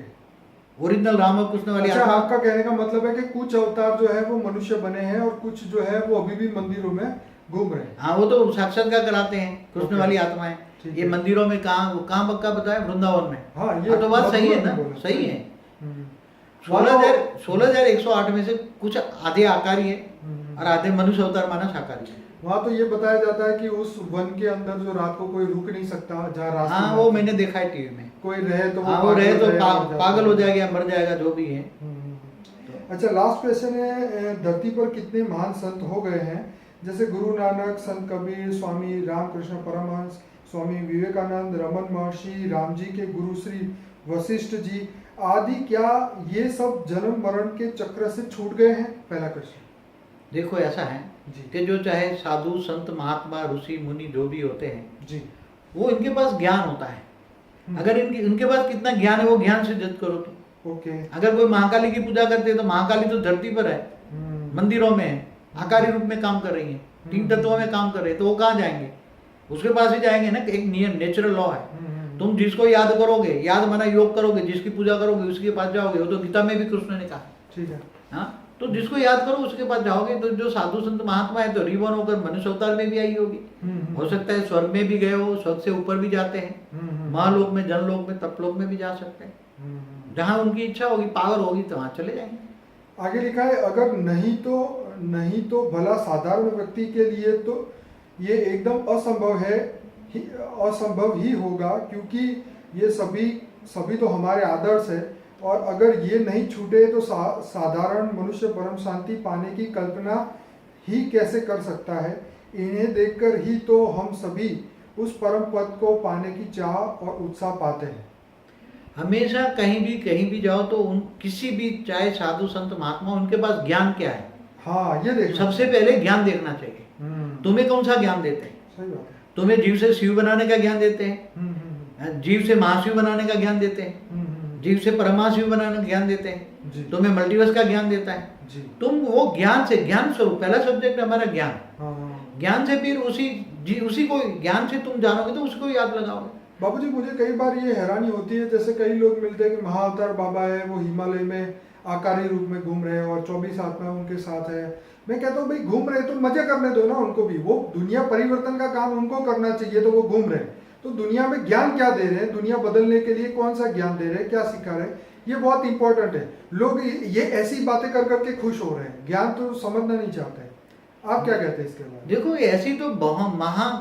ओरिजिनल राम और कृष्ण वाली अच्छा आत्मा। आपका कहने का मतलब है कि कुछ अवतार जो है वो मनुष्य बने हैं और कुछ जो है वो अभी भी मंदिरों में घूम रहे हैं। हाँ, वो तो साक्षात्कार कराते हैं कृष्ण ओके। वाली आत्माएं। ठीक ये है। मंदिरों में कहाँ पक्का बताया, वृंदावन में। हाँ ये तो बात सही है ना, बोला। सही है। हम्म, 16,108 में से कुछ आधे आकारी है हम्म। और आधे मनुष्य अवतार माना शाकाहारी है। वहाँ तो ये बताया जाता है कि उस वन के अंदर जो रात को कोई रुक नहीं सकता, जहाँ रास्ते हाँ, में वो मैंने देखा है टीवी में। कोई रहे तो हाँ, वो रहे तो मर जाता पागल हो है। जाएगा, मर जाएगा, जो भी है। अच्छा लास्ट क्वेश्चन है, धरती पर कितने महान संत हो गए हैं? जैसे गुरु नानक, संत कबीर, स्वामी रामकृष्ण परमहंस, स्वामी विवेकानंद, रमन महर्षि, राम जी के गुरु श्री वशिष्ठ जी आदि, क्या ये सब जन्म मरण के चक्र से छूट गए हैं? पहला क्वेश्चन। देखो ऐसा है जी कि जो चाहे साधु संत महात्मा ऋषि मुनि जो भी होते हैं जी वो इनके पास ज्ञान होता है। अगर इनके पास कितना ज्ञान है वो ज्ञान से जज करो तो। ओके अगर कोई महाकाली की पूजा करते हैं तो महाकाली तो धरती पर है, मंदिरों में है, आकारी रूप में काम कर रही है, 3 तत्वों में काम कर रहे हैं, तो वो कहाँ जाएंगे? उसके पास ही जाएंगे ना। एक नियम नेचुरल लॉ है, तुम जिसको याद करोगे, याद माना योग करोगे, जिसकी पूजा करोगे उसके पास जाओगे। वो तो गीता में भी कृष्ण ने कहा। ठीक है हाँ, तो जिसको याद करो उसके पास जाओगे। तो जो साधु संत महात्मा है तो रिबॉर्न होकर मनुष्य अवतार में भी आई होगी, हो सकता है स्वर्ग में भी गए हो, स्वर्ग से ऊपर भी जाते हैं, महालोक में, जनलोक में, तपलोक में भी जा सकते हैं। जहाँ उनकी इच्छा होगी, पावर होगी, तो वहाँ चले जाएंगे। आगे लिखा है, अगर नहीं तो भला साधारण व्यक्ति के लिए तो ये एकदम असंभव ही होगा, क्योंकि ये सभी तो हमारे आदर्श है, और अगर ये नहीं छूटे तो साधारण मनुष्य परम शांति पाने की कल्पना ही कैसे कर सकता है? इन्हें देखकर ही तो हम सभी उस परम पद को पाने की चाह और उत्साह पाते हैं। हमेशा कहीं भी जाओ तो किसी भी चाहे साधु संत महात्मा, उनके पास ज्ञान क्या है? हाँ ये देखो, सबसे पहले ज्ञान देखना चाहिए। तुम्हें कौन सा ज्ञान देते हैं? सही बात है। तुम्हें जीव से शिव बनाने का ज्ञान देते हैं, जीव से महाशिव बनाने का ज्ञान देते हैं, जीव से परमाशिव बनाने का ज्ञान देते हैं, तुम्हें मल्टीवर्स का ज्ञान देता है जी। तुम वो ज्ञान से, ज्ञान स्वरूप, पहला सब्जेक्ट हमारा ज्ञान। ज्ञान से फिर उसी को, ज्ञान से तुम जानोगे तो उसको याद लगाओगे। बाबूजी मुझे कई बार ये हैरानी होती है, जैसे कई लोग मिलते हैं कि महाअवतार बाबा है, वो हिमालय में आकारी रूप में घूम रहे हैं और 24 आत्मा उनके साथ है। मैं कहता हूँ भाई घूम रहे तो मजे करने दो ना उनको भी, वो दुनिया परिवर्तन का काम उनको करना चाहिए, तो वो घूम रहे हैं। तो दुनिया में ज्ञान क्या दे रहे हैं, दुनिया बदलने के लिए कौन सा ज्ञान दे रहे हैं, क्या सिखा रहे हैं, ये बहुत इंपॉर्टेंट है। लोग ये ऐसी बातें कर करके खुश हो रहे हैं, ज्ञान तो समझना नहीं चाहते। आप क्या कहते हैं इसके बारे में? देखो ऐसी तो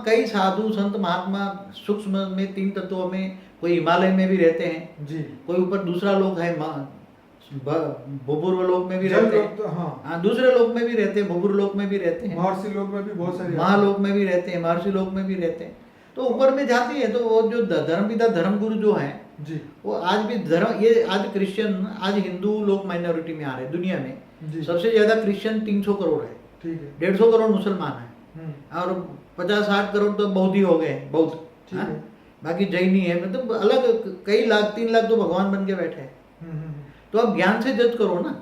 कई साधु संत महात्मा सूक्ष्म में 3 तत्वों में, कोई हिमालय में भी रहते हैं जी, कोई ऊपर दूसरा लोक है, भूपूर्व लोक में भी रहते हैं, हाँ दूसरे लोक में भी रहते हैं, भूपूर्व लोक में भी रहते हैं, महर्षि लोक में भी बहुत सारे, महालोक में भी रहते हैं, महर्षि लोक में भी रहते हैं। तो ऊपर में जाती है। तो वो जो धर्मपिता धर्मगुरु जो है जी, वो आज भी ये आज क्रिश्चियन, आज हिंदू लोग माइनॉरिटी में आ रहे हैं दुनिया में। जी, सबसे ज्यादा क्रिश्चियन 300 करोड़ है, ठीक है, 150 करोड़ मुसलमान है, और 50-60 करोड़ तो बौद्ध ही हो गए, बौद्ध, ठीक हाँ? है, बाकी जैनी है, मतलब अलग कई लाख, 3 लाख तो भगवान बन के बैठे हैं। तो आप ज्ञान से जज करो ना।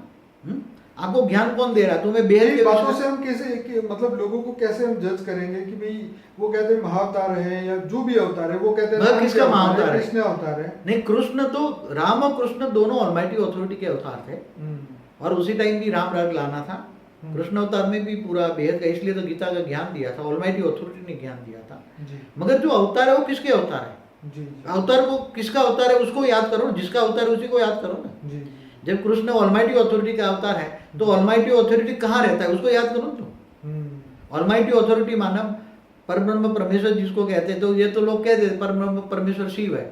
आपको ज्ञान कौन दे रहा है? तुम्हें बेहद ये बातों से हम कैसे मतलब लोगों को कैसे हम जज करेंगे कि भाई वो कहते हैं महाअवतार है या जो भी अवतार है, वो कहते हैं किसका महाअवतार है? कृष्ण अवतार है। नहीं, कृष्ण तो, राम और कृष्ण दोनों ऑलमाइटी अथॉरिटी के अवतार थे, और उसी टाइम भी राम राग लाना था। कृष्ण अवतार में भी पूरा बेहद का, इसलिए तो गीता का ज्ञान दिया था, ऑलमाइटी अथॉरिटी ने ज्ञान दिया था। जी, मगर जो अवतार है वो किसके अवतार है? जी जी अवतार को किसका अवतार है उसको याद करो, जिसका अवतार है उसी को याद करो ना। जी जब कृष्ण ऑलमाइटी ऑथोरिटी का अवतार है तो ऑलमाइटी ऑथोरिटी कहाँ रहता है उसको याद करो तुम। ऑलमाइटी ऑथोरिटी माना परब्रह्म परमेश्वर जिसको कहते हैं, तो ये तो लोग कहते हैं परब्रह्म परमेश्वर शिव है,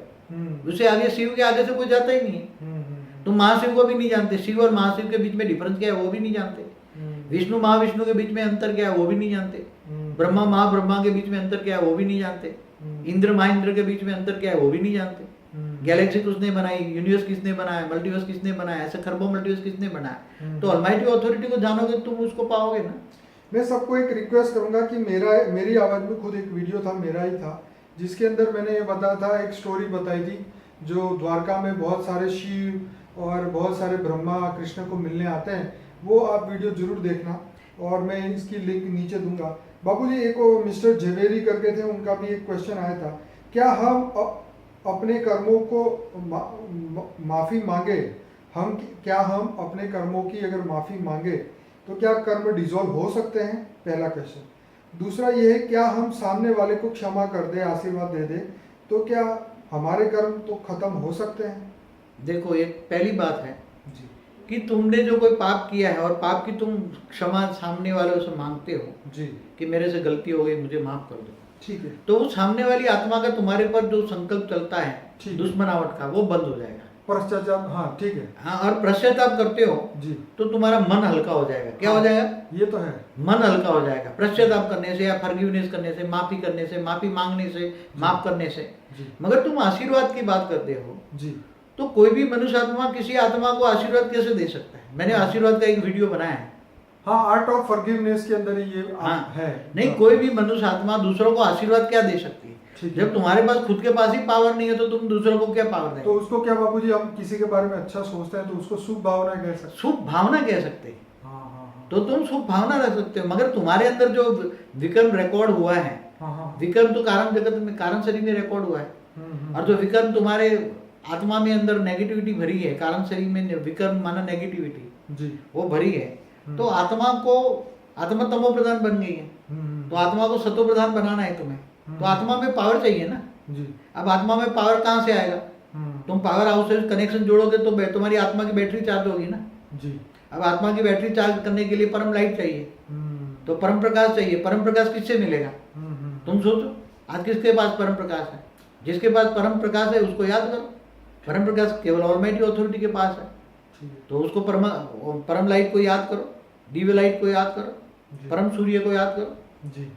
उससे आगे शिव के आगे से कोई जाता ही नहीं है। तुम महाशिव को भी नहीं जानते, शिव और महाशिव के बीच में डिफरेंस क्या है वो भी नहीं जानते, विष्णु महाविष्णु के बीच में अंतर क्या है वो भी नहीं जानते, ब्रह्मा महाब्रह्मा के बीच में अंतर क्या है वो भी नहीं जानते, इंद्र महाइंद्र के बीच में अंतर क्या है वो भी नहीं जानते, गैलेक्सी किसने बनाई, यूनिवर्स किसने बनाया, मल्टीवर्स किसने बनाया, ऐसे खरबों मल्टीवर्स किसने बनाया। तो ऑलमाइटी ऑथोरिटी को जानोगे तुम उसको पाओगे ना। मैं सबको एक रिक्वेस्ट करूंगा कि मेरी आवाज़ में खुद एक वीडियो था, मेरा ही था, जिसके अंदर मैंने ये बताया था, एक स्टोरी बताई थी, जो द्वारका में बहुत सारे शिव और बहुत सारे ब्रह्मा कृष्ण को मिलने आते हैं, वो आप वीडियो जरूर देखना और मैं इसकी लिंक नीचे दूंगा। बाबूजी एक मिस्टर झवेरी करके थे, उनका भी एक क्वेश्चन आया था, क्या हम अपने कर्मों को माफ़ी मांगे, क्या हम अपने कर्मों की अगर माफ़ी मांगे तो क्या कर्म डिसॉल्व हो सकते हैं, पहला क्वेश्चन। दूसरा ये है, क्या हम सामने वाले को क्षमा कर दे, आशीर्वाद दे दे, तो क्या हमारे कर्म तो खत्म हो सकते हैं। देखो एक पहली बात है जी कि तुमने जो कोई पाप किया है और पाप की तुम क्षमा सामने वाले से मांगते हो जी कि मेरे से गलती हो गई मुझे माफ कर दो, ठीक है, तो उस सामने वाली आत्मा का तुम्हारे पर जो संकल्प चलता है ठीक। दुश्मनावट का वो बंद हो जाएगा। पश्चाताप, हाँ ठीक है, हाँ, और पश्चाताप करते हो जी तो तुम्हारा मन हल्का हो जाएगा। क्या हो जाएगा? ये तो है, मन हल्का हो जाएगा पश्चाताप करने से या फॉरगिवनेस करने से, माफी करने से, माफी मांगने से, माफ करने से। जी मगर तुम आशीर्वाद की बात करते हो जी तो कोई भी मनुष्य आत्मा किसी आत्मा को आशीर्वाद कैसे दे सकता है? मैंने आशीर्वाद का एक वीडियो बनाया है। हाँ, आर्ट ऑफ फॉरगिवनेस के अंदर ही ये हाँ है। नहीं, कोई भी मनुष्य आत्मा दूसरों को आशीर्वाद क्या दे सकती है? ठीक है। जब तुम्हारे पास खुद के पास ही पावर नहीं है तो तुम दूसरों को क्या पावर देंगे? तो उसको क्या बाबूजी, हम किसी के बारे में अच्छा सोचते हैं तो उसको शुभ भावना कह सकते हैं। शुभ भावना कह सकते हैं। हाँ हाँ हाँ तो तुम शुभ भावना रख सकते हो, मगर तुम्हारे अंदर जो विकर्म रिकॉर्ड हुआ है, हाँ हाँ, विकर्म तो कारण जगत में, कारण शरीर में रिकॉर्ड हुआ है, और जो विकर्म तुम्हारे आत्मा में अंदर नेगेटिविटी भरी है, कारण शरीर में विकर्म माना नेगेटिविटी जी वो भरी है, तो आत्मा को, आत्मा तमो प्रधान बन गई है, तो आत्मा को सतो प्रधान बनाना है तुम्हें, तो आत्मा में पावर चाहिए ना जी अब आत्मा में पावर कहाँ से आएगा? तुम पावर हाउस से कनेक्शन जोड़ोगे तो तुम्हारी आत्मा की बैटरी चार्ज होगी ना जी अब आत्मा की बैटरी चार्ज करने के लिए परम लाइट चाहिए, तो परम प्रकाश चाहिए। परम प्रकाश किससे मिलेगा? तुम सोचो, आज किसके पास परम प्रकाश है? जिसके पास परम प्रकाश है उसको याद करो। परम प्रकाश केवल ऑलमाइटी ऑथोरिटी के पास है, तो उसको परम लाइट को याद करो, दिव्य लाइट को याद करो, परम सूर्य को याद करो जी।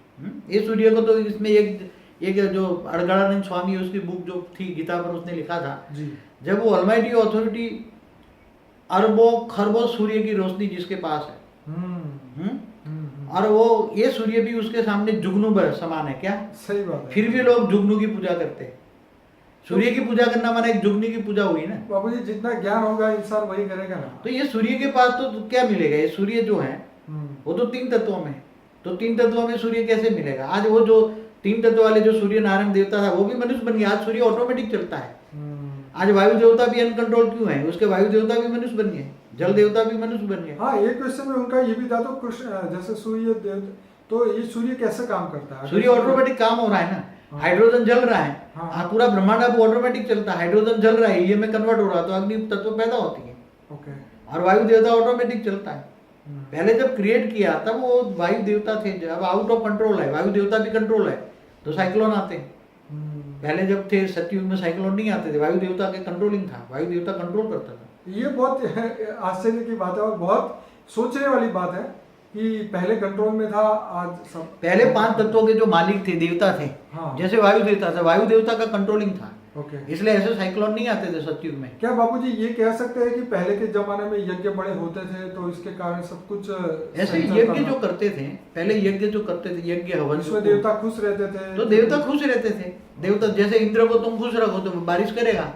ये सूर्य को तो इसमें एक जो अड़गड़ानंद स्वामी उसकी बुक जो थी गीता पर उसने लिखा था जी। जब वो ऑलमाइटी ऑथोरिटी अरबों खरबों सूर्य की रोशनी जिसके पास है, और वो ये सूर्य भी उसके सामने जुगनू समान है। क्या सही बात है। फिर भी लोग जुगनू की पूजा करते हैं। सूर्य की पूजा करना माना एक जुगनी की पूजा हुई ना। बाबूजी जितना ज्ञान होगा इंसान वही करेगा ना। तो ये सूर्य के पास तो क्या मिलेगा? ये सूर्य जो है वो तो 3 तत्वों में, तो 3 तत्वों में सूर्य कैसे मिलेगा? आज वो जो 3 तत्व वाले जो सूर्य नारायण देवता था वो भी मनुष्य बन गया। आज सूर्य ऑटोमेटिक चलता है। आज वायु देवता भी अनकंट्रोल क्यों है? उसके वायु देवता भी मनुष्य बन गए, जल देवता भी मनुष्य बन गए। हाँ, एक क्वेश्चन में उनका ये भी था, तो कृष्ण जैसे सूर्य देव, तो ये सूर्य कैसे काम करता है? सूर्य ऑटोमेटिक काम हो रहा है ना। हाइड्रोजन जल रहा है, हाँ। पूरा ब्रह्मांड अब ऑटोमेटिक चलता है। हाइड्रोजन जल रहा है, हीलियम में कन्वर्ट हो रहा है, तो अग्नि तत्व पैदा होती है। ओके। और वायु देवता ऑटोमेटिक चलता है। पहले जब क्रिएट किया तब वो वायु देवता थे, अब आउट ऑफ कंट्रोल है। वायु देवता भी कंट्रोल है तो साइक्लोन आते हैं। पहले जब थे सतयुग में साइक्लोन नहीं आते थे, वायु देवता के कंट्रोलिंग था, वायु देवता कंट्रोल करता था। ये बहुत आश्चर्य की बात है और बहुत सोचने वाली बात है कि पहले कंट्रोल में था, आज सब। पहले 5 तत्वों के जो मालिक थे, देवता थे, हाँ। जैसे वायु देवता था, वायु देवता का कंट्रोलिंग था। ओके। इसलिए ऐसे साइक्लोन नहीं आते थे सतयुग में। क्या बाबूजी ये कह सकते हैं कि पहले के जमाने में यज्ञ बड़े होते थे तो इसके कारण सब कुछ ऐसे यज्ञ जो करते थे पहले, यज्ञ जो करते थे, यज्ञ हवन, इसमें देवता खुश रहते थे, तो देवता खुश रहते थे। देवता जैसे इंद्र को तुम खुश रखो तो बारिश करेगा।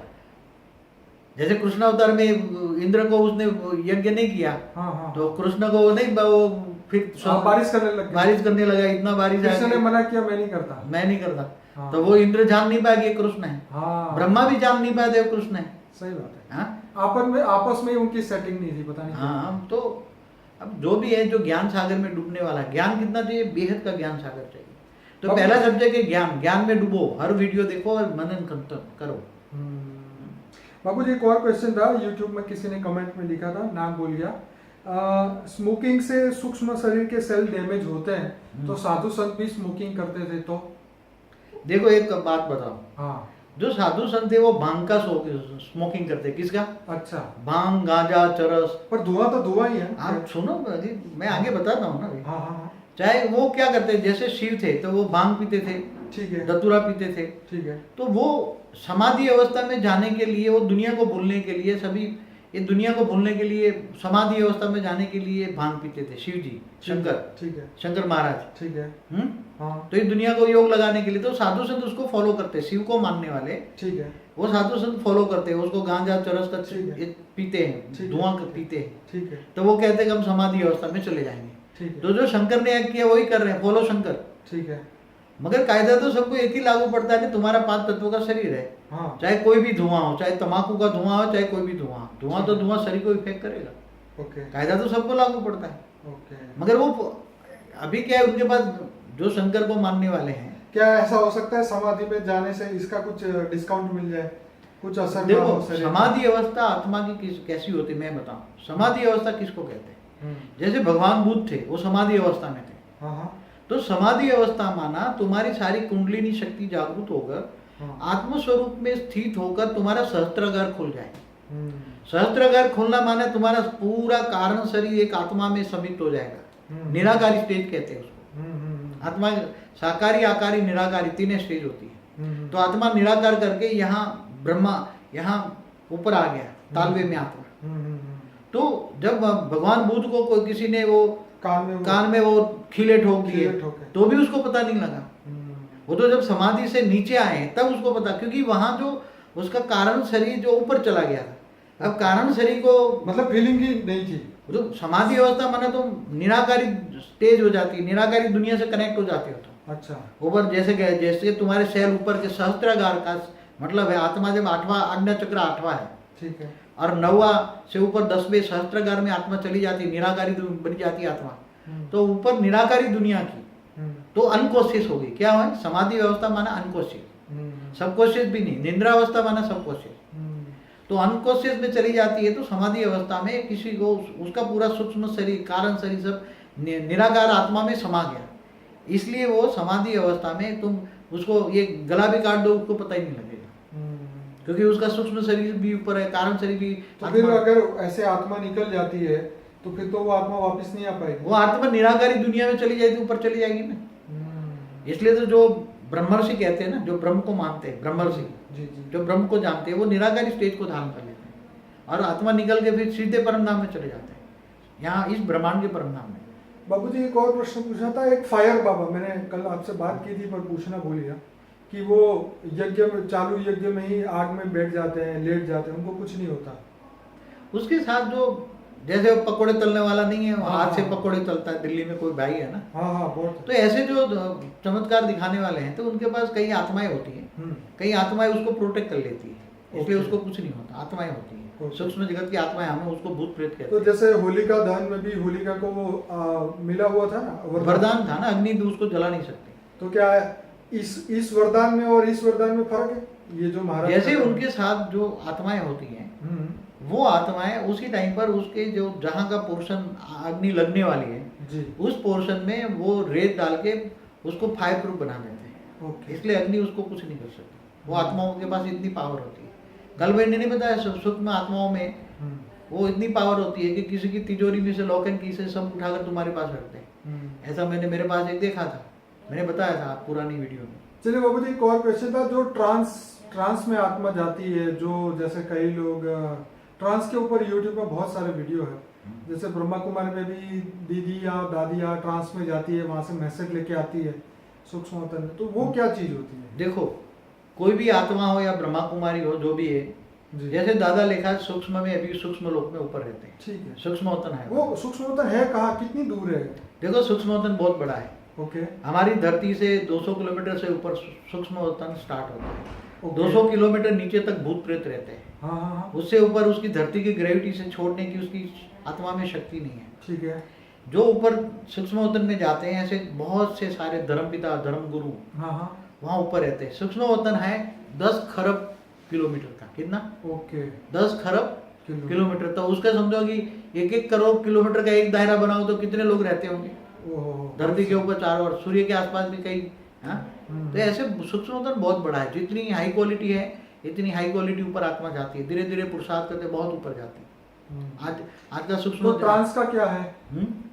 जैसे कृष्ण अवतार में इंद्र को उसने यज्ञ नहीं किया, हाँ हाँ, तो कृष्ण को नहीं, वो फिर बारिश करने लग गए। बारिश करने लगा, इतना बारिश कृष्ण ने आया, मना किया, मैं नहीं करता, मैं नहीं करता। हाँ। तो वो इंद्र जान नहीं पाया कि ये कृष्ण है। हाँ, ब्रह्मा भी जान नहीं पाया देव कृष्ण है। सही बात है। हाँ आपस में उनकी सेटिंग नहीं थी, पता नहीं। हाँ, तो अब जो भी है, जो ज्ञान सागर में डूबने वाला है, ज्ञान कितना चाहिए? बेहद का ज्ञान सागर चाहिए। तो पहला सब्जेक्ट है ज्ञान, ज्ञान में डूबो, हर वीडियो देखो और मनन करो। बाबू जी एक और क्वेश्चन था, यूट्यूब में किसी ने कमेंट में लिखा था, नाम भूल गया। स्मोकिंग से सूक्ष्म शरीर के सेल डैमेज होते हैं, तो साधु संत भी स्मोकिंग करते थे तो? देखो एक बात बताओ, हाँ, जो साधु संत थे वो भांग का स्मोकिंग करते, किसका? अच्छा, भांग, गांजा, चरस। पर धुआं तो धुआं ही है। आप सुनो अजी, मैं आगे बताता हूँ ना। हाँ हाँ हाँ, चाहे वो क्या करते, जैसे शिव थे तो वो भांग पीते थे, ठीक है, धतूरा पीते थे, ठीक है, तो वो समाधि अवस्था में जाने के लिए, वो दुनिया को भूलने के लिए, सभी ये दुनिया को भूलने के लिए समाधि अवस्था में जाने के लिए भांग पीते थे। शिव जी, शंकर, ठीक है, शंकर महाराज, ठीक है, हाँ, तो इस दुनिया को योग लगाने के लिए तो साधु संत उसको फॉलो करते, शिव को मानने वाले, ठीक है, वो साधु संत फॉलो करते हैं उसको, गांजा चरस का ठीक है, पीते हैं, धुआं पीते हैं, ठीक है, तो वो कहते हैं कि हम समाधि अवस्था में चले जाएंगे। ठीक है, तो जो शंकर ने किया वही कर रहे हैं, फॉलो शंकर। ठीक है, मगर कायदा तो सबको एक ही लागू पड़ता है कि तुम्हारा 5 तत्वों का शरीर है, हाँ, चाहे कोई भी धुआं हो, चाहे तंबाकू का धुआं हो, चाहे कोई भी धुआं तो धुआं शरीर को इफेक्ट करेगा। ओके, कायदा तो सबको लागू पड़ता है। ओके। मगर वो अभी क्या है, उनके पास जो शंकर को मानने वाले हैं, क्या ऐसा हो सकता है समाधि में जाने से इसका कुछ डिस्काउंट मिल जाए, कुछ असर ना हो देखो शरीर में? समाधि अवस्था आत्मा की कैसी होती है मैं बताऊं। समाधि अवस्था किसको कहते हैं? जैसे भगवान बुद्ध थे, वो समाधि अवस्था में थे। हाँ हाँ, तो समाधि अवस्था माना तुम्हारी सारी कुंडलिनी शक्ति जागृत होकर हाँ, आत्म स्वरूप में स्थित होकर तुम्हारा सहस्त्रागार खुल जाए। हम्म, सहस्त्रागार खुलना माने तुम्हारा पूरा कारण शरीर एक आत्मा में समित हो जाएगा। निराकारी स्टेज कहते हैं उसको। आत्मा साकारी, आकारी, निराकारी 3 स्टेज होती है। तो आत्मा निराकार करके यहाँ ब्रह्मा, यहाँ ऊपर आ गया तालवे में आत्मा। तो जब भगवान बुद्ध को कोई किसी ने वो कान में वो खीले ठोक दिए तो भी उसको पता नहीं लगा। वो तो जब समाधि से नीचे आए तब उसको पता, क्योंकि वहां जो उसका कारण शरीर जो ऊपर चला गया था। अब कारण शरीर को मतलब फीलिंग ही नहीं थी। तो समाधि अवस्था माने तो निराकारी स्टेज हो जाती है, निराकारी दुनिया से कनेक्ट हो जाते हो तो। अच्छा, ऊपर जैसे तुम्हारे सेल ऊपर के सहस्त्रागार का मतलब है, आत्मा जब 8वां आज्ञा चक्र 8वां है, ठीक है, और 9वां से ऊपर 10वें सहस्त्रागार में आत्मा चली जाती है, निराकारी बन जाती है आत्मा। तो ऊपर निराकारी दुनिया की तो अनकॉन्शियस होगी। क्या है समाधि अवस्था माना अनकॉन्शियस, सबकॉन्शियस भी नहीं। निद्रावस्था माना सबकॉन्शियस, तो अनकॉन्शियस में चली जाती है। तो समाधि अवस्था में किसी को उसका पूरा सूक्ष्म शरीर, कारण शरीर सब निराकार आत्मा में समा गया। इसलिए वो समाधि अवस्था में तुम उसको ये गला भी काट दो उसको पता ही नहीं लगेगा, क्योंकि उसका सूक्ष्म शरीर भी ऊपर है, कारण शरीर भी। तो फिर अगर ऐसे आत्मा निकल जाती है तो फिर तो वो आत्मा वापस नहीं आ पाएगी। वो आत्मा निराकारी दुनिया में चली जाएगी, ऊपर चली जाएगी ना। इसलिए तो जो ब्रह्मर्षि कहते हैं ना, जो ब्रह्म को मानते हैं, ब्रह्मर्षि जो ब्रह्म को जानते हैं, वो निराकारी स्टेज को धारण कर लेते हैं और आत्मा निकल के फिर सीधे परम धाम में चले जाते हैं, यहाँ इस ब्रह्मांड के परम धाम में। बाबू जी एक और प्रश्न पूछना था। एक फायर बाबा, मैंने कल आपसे बात की थी पर पूछना भूल गया कि वो यज्ञ में, चालू यज्ञ में ही आग में बैठ जाते हैं, लेट जाते हैं, उनको कुछ नहीं होता। उसके साथ जो जैसे वो पकोड़े तलने वाला नहीं है, हाथ से पकोड़े तलता है, दिल्ली में कोई भाई है ना। हाँ हाँ, बहुत। तो ऐसे जो चमत्कार दिखाने वाले हैं तो उनके पास कई आत्माएं होती हैं, कई आत्माएं उसको प्रोटेक्ट कर लेती है, इसलिए उसको कुछ नहीं होता। आत्माएं होती हैं, सूक्ष्म जगत की आत्माएं, हमें उसको भूत प्रेत कहते हैं। तो जैसे होलिका दहन में भी होलिका को वो मिला हुआ था ना, वरदान था ना, अग्नि उसको जला नहीं सकते। तो क्या इस वरदान में और इस वरदान में फर्क है? ये जो महाराज जैसे उनके साथ जो आत्माएं होती हैं वो आत्माएं उसी टाइम पर उसके जो जहाँ का पोर्शन अग्नि लगने वाली है जी, उस पोर्शन में वो रेत डाल के उसको फायर प्रूफ बना देते हैं। इसलिए अग्नि उसको कुछ नहीं कर सकती। वो आत्माओं के पास इतनी पावर होती है। कल मैंने नहीं बताया, सूक्ष्म आत्माओं में वो इतनी पावर होती है कि किसी की तिजोरी में से लॉक एंड की से सब उठाकर तुम्हारे पास रखते हैं। ऐसा मैंने मेरे पास एक देखा था, मैंने बताया था पुरानी वीडियो में। चलिए बाबू जी एक और क्वेश्चन था। जो ट्रांस में आत्मा जाती है, जो जैसे कई लोग ट्रांस के ऊपर यूट्यूब में बहुत सारे वीडियो है, जैसे ब्रह्मा कुमारी में भी दीदी या दादी या ट्रांस में जाती है, वहां से मैसेज लेके आती है सूक्ष्म वतन में, तो वो क्या चीज होती है? देखो कोई भी आत्मा हो या ब्रह्मा कुमारी हो, जो भी है, जैसे दादा लिखा है सूक्ष्म में, अभी सूक्ष्म लोक में ऊपर रहते हैं। ठीक है, सूक्ष्म वतन है। वो सूक्ष्म वतन है कहाँ, कितनी दूर है? देखो सूक्ष्म वतन बहुत बड़ा है। ओके, हमारी धरती से 200 किलोमीटर से ऊपर सूक्ष्म वतन स्टार्ट होता है। 200 किलोमीटर नीचे तक भूत प्रेत रहते हैं। हाँ हाँ, उससे ऊपर उसकी धरती की ग्रेविटी से छोड़ने की उसकी आत्मा में शक्ति नहीं है। ठीक है। जो ऊपर सूक्ष्म वतन में जाते हैं, ऐसे बहुत से सारे धर्मपिता धर्म गुरु हाँ हाँ। वहां ऊपर रहते हैं। सूक्ष्म वतन है 10 खरब किलोमीटर का, कितना? ओके। 10 खरब किलोमीटर। तो उसका समझो कि 1-1 करोड़ किलोमीटर का एक दायरा बनाओ तो कितने लोग रहते होंगे ओहो। धरती के ऊपर चारों ओर, सूर्य के आसपास भी कई। हाँ, तो ऐसे सूक्ष्म वतन बहुत बड़ा है। जितनी हाई क्वालिटी है इतनी हाई क्वालिटी ऊपर आत्मा जाती है, धीरे धीरे पुरुषार्थ करते बहुत ऊपर जाती है। आज का सूक्ष्म तो ट्रांस का क्या है?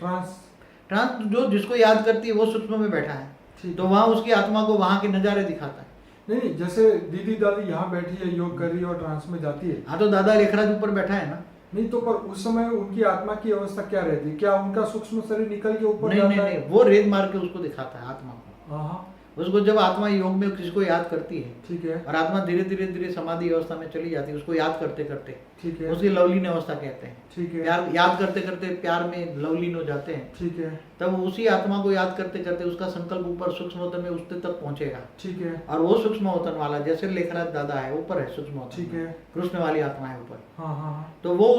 ट्रांस जो जिसको याद करती है वो सूक्ष्म में बैठा है, तो वहां उसकी आत्मा को वहां के नजारे दिखाता है। नहीं, जैसे दीदी दादी यहाँ बैठी है, योग कर रही है और ट्रांस में जाती है। हाँ, तो दादा लेखराज ऊपर बैठा है ना। नहीं तो पर उस समय उनकी आत्मा की अवस्था क्या रहती है? क्या उनका सूक्ष्म शरीर निकल के ऊपर नहीं, वो रेत मार के उसको दिखाता है आत्मा को। हाँ। उसको जब आत्मा योग में किसी को याद करती है, ठीक है, और आत्मा धीरे धीरे धीरे समाधि अवस्था में चली जाती है, उसको याद करते करते, ठीक है, उसकी लवलीन अवस्था कहते हैं। ठीक है, प्यार याद करते करते प्यार में लवलीन हो जाते हैं। ठीक है, तब उसी आत्मा को याद करते करते उसका संकल्प ऊपर सूक्ष्म वतन में उससे तक पहुंचेगा। ठीक है। और वो सूक्ष्म वतन वाला जैसे लेखराज दादा है ऊपर है सूक्ष्म वतन, ठीक है, कृष्ण वाली आत्मा है ऊपर। हाँ हाँ। तो वो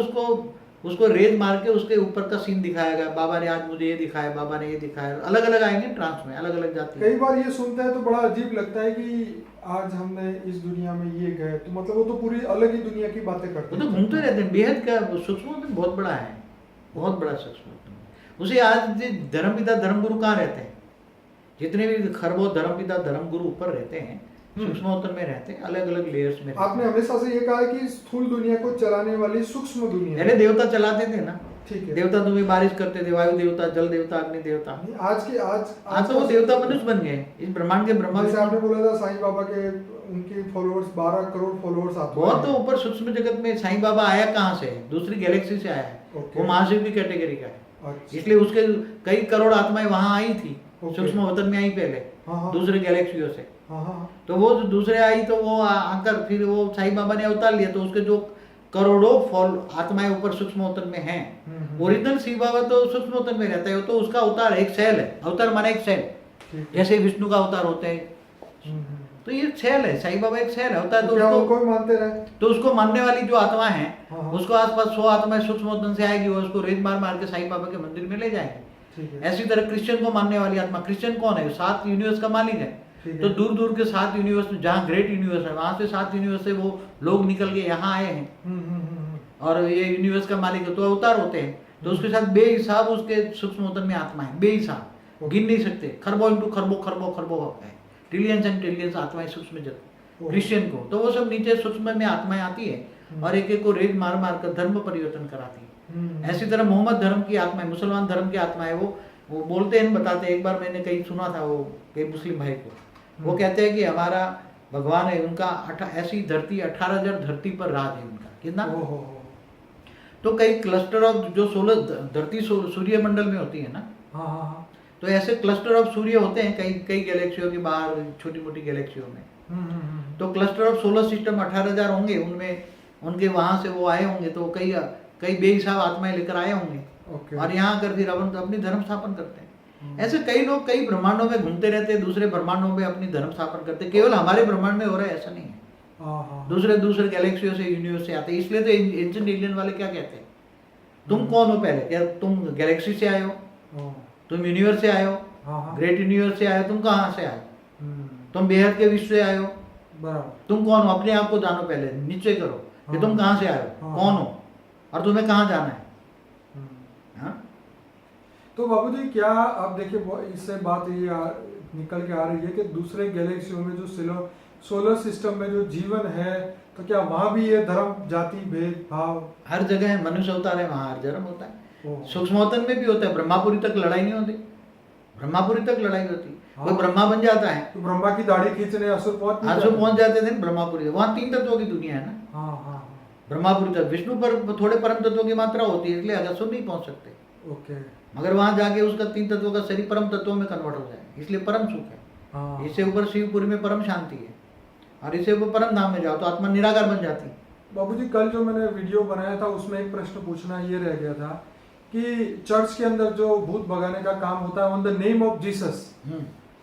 उसको रेत मार के उसके ऊपर का सीन दिखाएगा। बाबा ने आज मुझे ये दिखाया, बाबा ने ये दिखाया। अलग अलग आएंगे ट्रांस में, अलग अलग जाती है। कई बार ये सुनते हैं तो बड़ा अजीब लगता है कि आज हमने इस दुनिया में ये गए, तो मतलब वो तो पूरी अलग ही दुनिया की बातें करते वो हैं। तो घूमते रहते हैं। बेहद का सूक्ष्म वतन बहुत बड़ा है, बहुत बड़ा सूक्ष्म वतन। उसे आज धर्मपिता धर्मगुरु कहाँ रहते हैं? जितने भी खरबों धर्मपिता धर्मगुरु ऊपर रहते हैं, सूक्ष्म वतन में रहते हैं, अलग अलग लेयर्स में। आपने हमेशा से ये कहा है कि स्थूल दुनिया को चलाने वाली सूक्ष्म दुनिया। पहले देवता चलाते थे ना। ठीक है। देवता तुम्हें बारिश करते थे, वायु देवता, जल देवता, अग्नि देवता। आज तो वो देवता मनुष्य बन गए। इस ब्रह्मांड के ब्रह्मा, जैसे आपने बोला था साईं बाबा के उनके फॉलोअर्स 12 करोड़ फॉलोअर्स आते हैं। बहुत तो ऊपर सूक्ष्म जगत में साईं बाबा आया कहाँ से? दूसरी गैलेक्सी से आया है। वो महाशिव की कैटेगरी का है, इसलिए उसके कई करोड़ आत्माएं वहां आई थी, सूक्ष्म वतन में आई पहले दूसरे गैलेक्सियों से। तो वो जो दूसरे आई तो वो आकर फिर वो साईं बाबा ने अवतार लिया, तो उसके जो करोड़ों आत्माएं ऊपर सूक्ष्म वतन में हैं। ओरिजिनल शिव बाबा तो सूक्ष्म वतन में रहता है, तो उसका अवतार एक सेल है। अवतार माना एक सेल, जैसे विष्णु का अवतार होते हैं। तो ये सेल है, साईं बाबा एक सेल है, होता है। तो उसको मानते रहे, तो उसको मानने वाली जो आत्मा है, उसको आसपास 100 आत्माएं सूक्ष्म वतन से आएगी, वो उसको रेत मार मार के साईं बाबा के मंदिर में ले जाएंगे। ऐसी तरह क्रिश्चियन को मानने वाली आत्मा, क्रिश्चियन कौन है? 7 यूनिवर्स का मालिक है। तो दूर दूर के 7 यूनिवर्स में, जहाँ ग्रेट यूनिवर्स है, वहां से 7 यूनिवर्स से वो लोग निकल के यहाँ आए हैं, और ये यूनिवर्स का मालिक है, तो अवतार होते हैं। तो उसके साथ बेहिसाब उसके सूक्ष्म वतन में आत्मा है, बेहिसाब, गिन नहीं सकते। खरबों इंटू खरबों खरबों खरबों है, ट्रिलियंस एंड ट्रिलियंस आत्माएं सूक्ष्म जगत क्रिश्चियन को। तो वो सब नीचे सूक्ष्म में आत्माएं आती है और एक एक को रेत मार मार कर धर्म परिवर्तन कराती है। ऐसी तरह मोहम्मद धर्म की आत्मा है, मुसलमान धर्म की आत्मा है। वो बोलते हैं, बताते हैं। एक बार मैंने कहीं सुना था वो एक मुस्लिम भाई को, वो कहते हैं कि हमारा भगवान है, उनका ऐसी धरती 18,000 धरती पर राज है उनका। कितना? तो कई क्लस्टर ऑफ जो 16 धरती सूर्य मंडल में होती है ना, तो ऐसे क्लस्टर ऑफ सूर्य होते हैं कई गैलेक्सियों के बाहर, छोटी मोटी गैलेक्सियों में। तो क्लस्टर ऑफ सोलर सिस्टम 18,000 होंगे, उनमें उनके वहां से वो आए होंगे, तो कई बेहिसाब आत्माएं लेकर आए होंगे, और यहाँ आकर फिर अपनी धर्म स्थापन करते हैं। ऐसे कई लोग कई ब्रह्मांडों में घूमते रहते हैं, दूसरे ब्रह्मांडों में अपनी धर्म स्थापन करते हैं। केवल हमारे ब्रह्मांड में हो रहा है ऐसा नहीं है, दूसरे गैलेक्सियों से, यूनिवर्स से आते हैं। इसलिए तो एंशिएंट एलियन वाले क्या कहते हैं, तुम कौन हो पहले? क्या तुम गैलेक्सी से आए हो? तुम यूनिवर्स से आए हो? ग्रेट यूनिवर्स से आए हो? तुम कहाँ से आए? तुम बेहद के विश्व से आए हो? तुम कौन हो? अपने आप को जानो, पहले निश्चय करो कि तुम कहाँ से आए हो, कौन हो, और तुम्हें कहाँ जाना है। तो बाबूजी, क्या आप देखिए, इससे बात ये निकल के आ रही है कि दूसरे गैलेक्सियों में जो सोलर सिस्टम में जो जीवन है, तो क्या वहां भी ये धर्म जाति भेदभाव? हर जगह है, मनुष्य अवतार है, वहां हर धर्म होता है। सूक्ष्म वतन में भी होता है। ब्रह्मापुरी तक लड़ाई नहीं होती, ब्रह्मापुरी तक लड़ाई होती। कोई ब्रह्मा बन जाता है तो ब्रह्मा की दाढ़ी खींचने असुर पहुंच जाते थे ब्रह्मापुरी। वहां 3 तत्वों की दुनिया है ना। ब्रह्मापुरी तक विष्णु पर थोड़े परम तत्वों की मात्रा होती है, इसलिए असुर नहीं पहुंच सकते। मगर वहां जाके उसका 3 तत्वों का शरीर परम तत्वों में कन्वर्ट हो जाए, इसलिए परम सुख है। इससे ऊपर शिवपुरी में परम शांति है, और इससे ऊपर परम धाम में जाओ तो आत्मा निराकार बन जाती है। बाबूजी, कल जो मैंने वीडियो बनाया था उसमें एक प्रश्न पूछना ये रह गया था कि चर्च के अंदर जो भूत भगाने का काम होता है on the name of Jesus,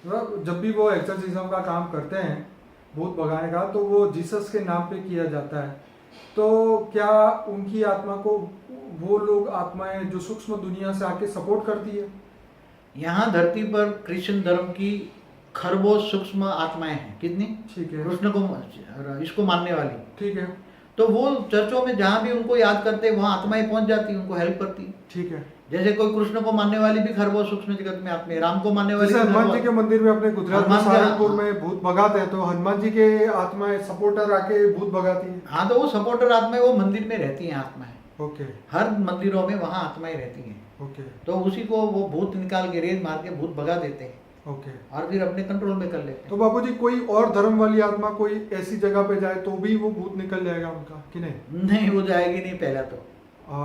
जब भी वो एक्सर्सिज्म का काम करते हैं भूत भगाने का, तो वो जीसस के नाम पे किया जाता है। तो क्या उनकी आत्मा को वो लोग आत्माएं जो सूक्ष्म दुनिया से आके सपोर्ट करती है? यहाँ धरती पर क्रिश्चियन धर्म की खरबों सूक्ष्म आत्माएं हैं। कितनी? ठीक है। कृष्ण को, इसको मानने वाली। ठीक है। तो वो चर्चों में जहाँ भी उनको याद करते हैं वहाँ आत्माएं पहुंच जाती हैं, उनको हेल्प करती हैं। ठीक है। जैसे कोई कृष्ण को मानने वाली भी खरबों सूक्ष्म जगत में आत्माएं, राम को मानने वाली जैसे भी हनुमान जी खरबों- के मंदिर में अपने गुजरात में हनुमान के- सहारनपुर में भूत भगाते हैं, तो हनुमान जी के आत्माएं सपोर्टर आके भूत भगाती है? हाँ, तो वो सपोर्टर आत्माएं वो मंदिर में रहती हैं आत्माएं। ओके। हर मंदिरों में वहाँ आत्माएं रहती हैं। ओके। तो उसी को वो भूत निकाल के रेत मार के भूत भगा देते हैं ओके। और फिर अपने कंट्रोल में कर लेते तो हैं। बाबूजी कोई और धर्म वाली आत्मा कोई ऐसी जगह पे जाए तो भी वो भूत निकल जाएगा उनका कि नहीं? नहीं, वो जाएगी नहीं पहला तो।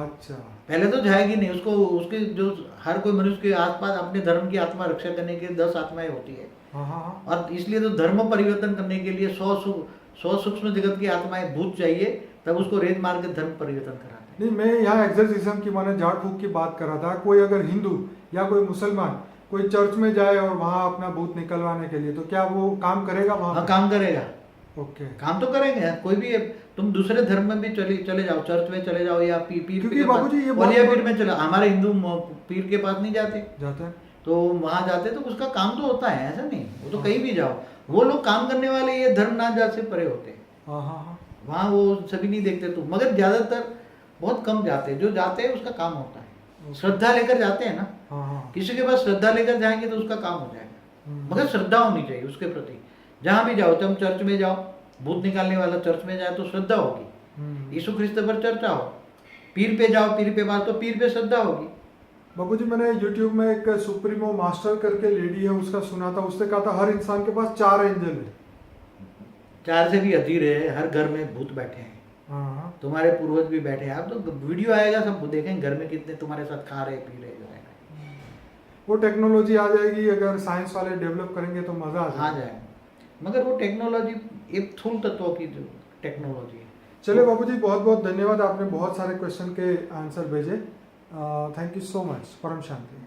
अच्छा। पहले तो जाएगी नहीं, उसको उसके जो हर कोई मनुष्य के आसपास अपने धर्म की आत्मा रक्षा करने के 10 आत्माएं होती है। हाँ हाँ हाँ। और इसलिए तो धर्म परिवर्तन करने के लिए 100 सूक्ष्म जगत की आत्माएं भूत चाहिए, तब उसको रेत मार के धर्म परिवर्तन कराते हैं। नहीं, मैं यहाँ एग्जorcism की माने झाड़ फूक की बात कर रहा था। कोई अगर हिंदू या कोई मुसलमान कोई चर्च में जाए और वहाँ अपना भूत निकलवाने के लिए, तो क्या वो काम करेगा वहाँ हाँ, पे? काम करेगा। ओके। काम तो करेंगे। कोई भी तुम दूसरे धर्म में भी चले जाओ, चर्च में चले जाओ या पीर क्योंकि के पास, बाबूजी ये वलिया बहुत- पीर में चले। हमारे हिंदू पीर के पास नहीं जाते, जाते हैं। तो वहां जाते तो उसका काम तो होता है, ऐसा नहीं। वो तो कहीं भी जाओ, वो लोग काम करने वाले ये धर्म ना जात से परे होते हैं। हाँ हाँ हाँ। वहाँ वो सभी नहीं देखते तो, मगर ज्यादातर बहुत कम जाते हैं। जो जाते हैं उसका काम होता है, श्रद्धा लेकर जाते हैं ना। हाँ हाँ। किसी के पास श्रद्धा लेकर जाएंगे तो उसका काम हो जाएगा, हम्म। मगर श्रद्धा होनी चाहिए उसके प्रति। जहाँ भी जाओ, तुम चर्च में जाओ, भूत निकालने वाला चर्च में जाए तो श्रद्धा होगी, यीशु ख्रिस्त पर चर्चा हो। पीर पे जाओ, पीर पे बात, तो पीर पे श्रद्धा होगी। बाबूजी मैंने YouTube में एक सुप्रीमो मास्टर करके लेडी है, उसका सुना था। उसने कहा था हर इंसान के पास 4 एंजल है। 4 से भी अधिक है। हर घर में भूत बैठे हैं, हाँ हाँ। तुम्हारे पूर्वज भी बैठे हैं। आप तो वीडियो आएगा, सब देखेंगे घर में कितने तुम्हारे साथ खा रहे पी रहे जो है। वो टेक्नोलॉजी आ जाएगी, अगर साइंस वाले डेवलप करेंगे तो मजा आ आ जाएगा। जाए, मगर वो टेक्नोलॉजी एक स्थूल तत्वों की जो टेक्नोलॉजी है। चलिए बाबूजी, बहुत बहुत धन्यवाद। आपने बहुत सारे क्वेश्चन के आंसर भेजे। Thank you so much. परम शांति।